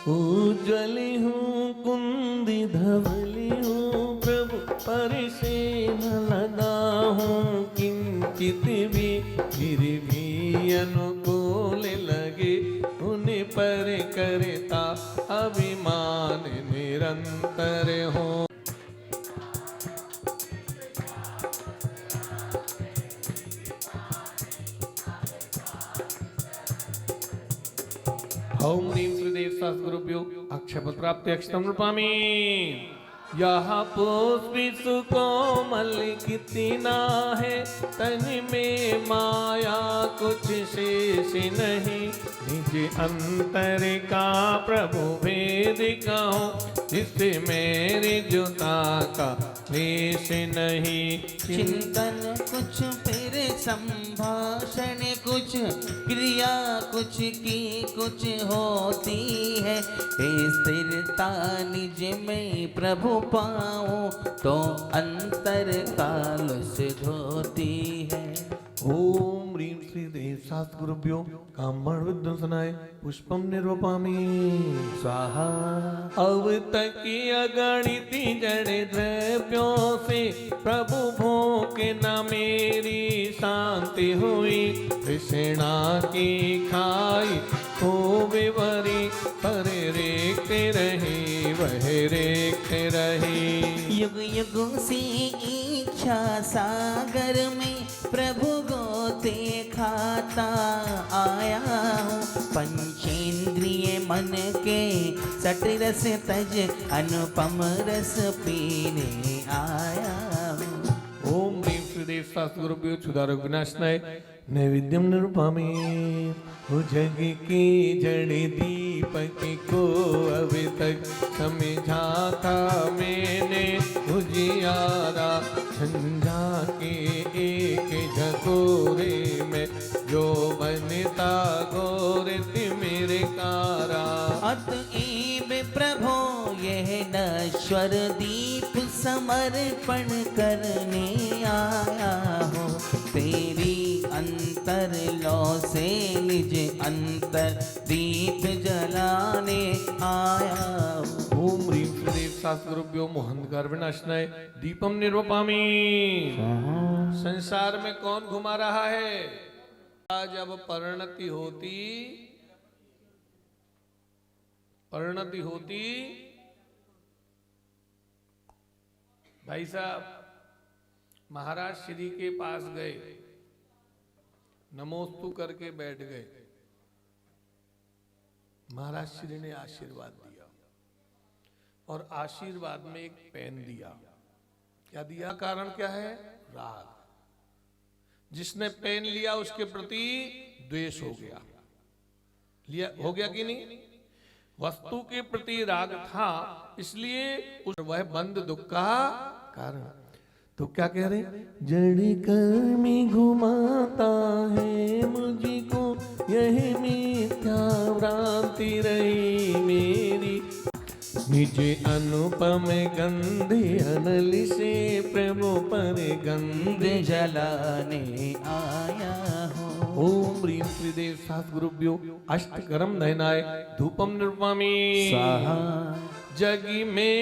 उज्जवली हूँ कुंदी धवली हूँ प्रभु पर से न लगा हूँ किंचित भी, फिर भी अनुकूल लगे उन्हें पर करता अभिमान निरंतर हो। ओम ह्रीं श्रीदेव सद्गुरुभ्यो अक्षयपत्र प्राप्ति अक्षतम रूपामि। यह पुष्पि सुकोमल कितना है, तन में माया कुछ शेष नहीं। निज अंतर का प्रभु भेद कहो, जिससे मेरी जुता का लेश नहीं। चिंतन कुछ फिर संभाषण कुछ, क्रिया कुछ की कुछ होती है। स्थिरता निज में प्रभु पाऊं तो अंतर काल सिद्ध होती है। ओम ह्रीं श्री देव सद्गुरुभ्यो कामण विध्वंसनाय पुष्पम निर्वपामि स्वाहा। अब तक अगणित जड़ द्रव्यों से प्रभु भोग न मेरी शांति हुई। तृष्णा की खाई खूब भरी, पर रेखते रही वह रेखते रही। युग युगों से इच्छा सागर में प्रभु गोते खाता आया हूँ। पंचेंद्रिय मन के सट रस तज अनुपम रस पीने आया हूँ। ओम ह्रीं श्रीदेव सद्गुरुभ्यो क्षुधारोग विनाशनाय नैवेद्यम निरूपामि। हो जग की जड़ दीपक को अब तक समझा था मैंने उजियारा। झंझा के एक झकोरे में जो बनता गोरित मेरे कारा। अतएव प्रभो यह नश्वर दीप समर्पण करने आया हूँ। तेरी अंतर लो से निज अंतर दीप जलाने आया हूँ। ओम ह्रीं श्रीदेव सद्गुरुभ्यो मोहंकार विनाशनाय दीपम निर्वपामि। संसार में कौन घुमा रहा है? जब परिणति होती भाई साहब महाराज श्री के पास गए, नमोस्तु करके बैठ गए। महाराज श्री ने आशीर्वाद दिया और आशीर्वाद में एक पेन दिया। क्या दिया? कारण क्या है? राग। जिसने पेन लिया उसके प्रति द्वेष हो गया। लिया हो गया कि नहीं? वस्तु के प्रति राग था, इसलिए वह बंद दुख का कारण। तो क्या कह रहे? जड़ कर्मी घुमाता है मुझको, यही मिथ्या भ्रांति रही मेरी। निज अनुपम गंधे अनल से प्रभु पर गंध जलाने आया हूँ। ओम ह्रीं श्रीदेव सद्गुरुभ्यो अष्टकरम नयनाय धूपम निर्वापयामि स्वाहा। जग में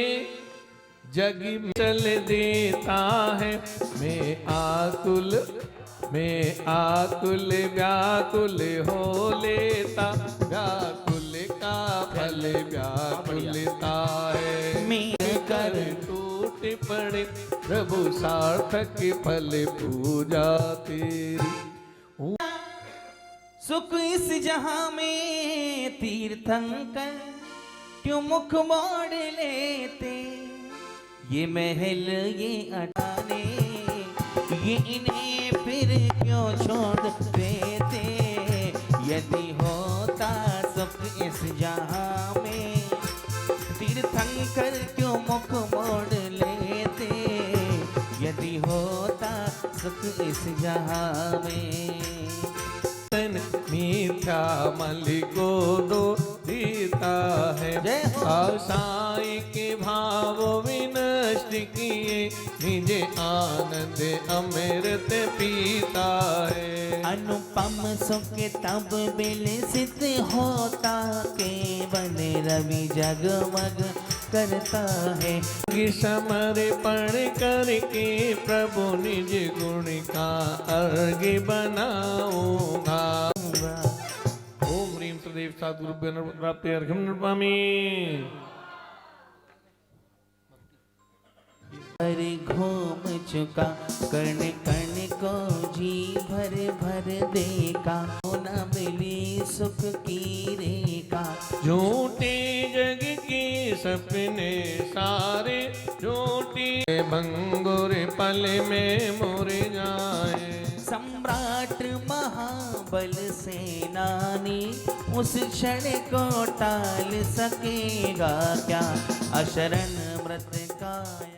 चल देता है, मैं आकुल व्याकुल हो लेता। व्याकुल का फल व्याकुलता है। मैं कर टूट पड़े प्रभु सार्थक फल पूजा तेरी। सुख इस जहां में तीर्थंकर क्यों मुख मोड़ लेते। ये महल ये अटाने ये इन्हें फिर क्यों छोड़ देते। यदि होता सुख इस जहां में तीर्थंकर क्यों मुख मोड़ लेते, यदि होता सुख इस जहां में। तन मीठा मली को दो देता है, जय हो। आशाई के भाव विनष्ट किए, निजे आनंद अमृत पीता है। अनुपम सुख तब विलसित होता, केवल रवि जगमग करता है। समर्पण करके प्रभु निज गुण का अर्घ बनाऊंगा। ओम ह्रीं सदैव सद्गुरु प्राप्ति अर्घम नृपामि। पर घूम चुका कण कण को जी भर भर देखा, न मिली सुख की रेखा। झूठे जग के सपने सारे, झूठी भंगुर पल में मुर जाए। सम्राट महाबल सेनानी उस क्षण को टाल सकेगा क्या, अशरण मृत काया।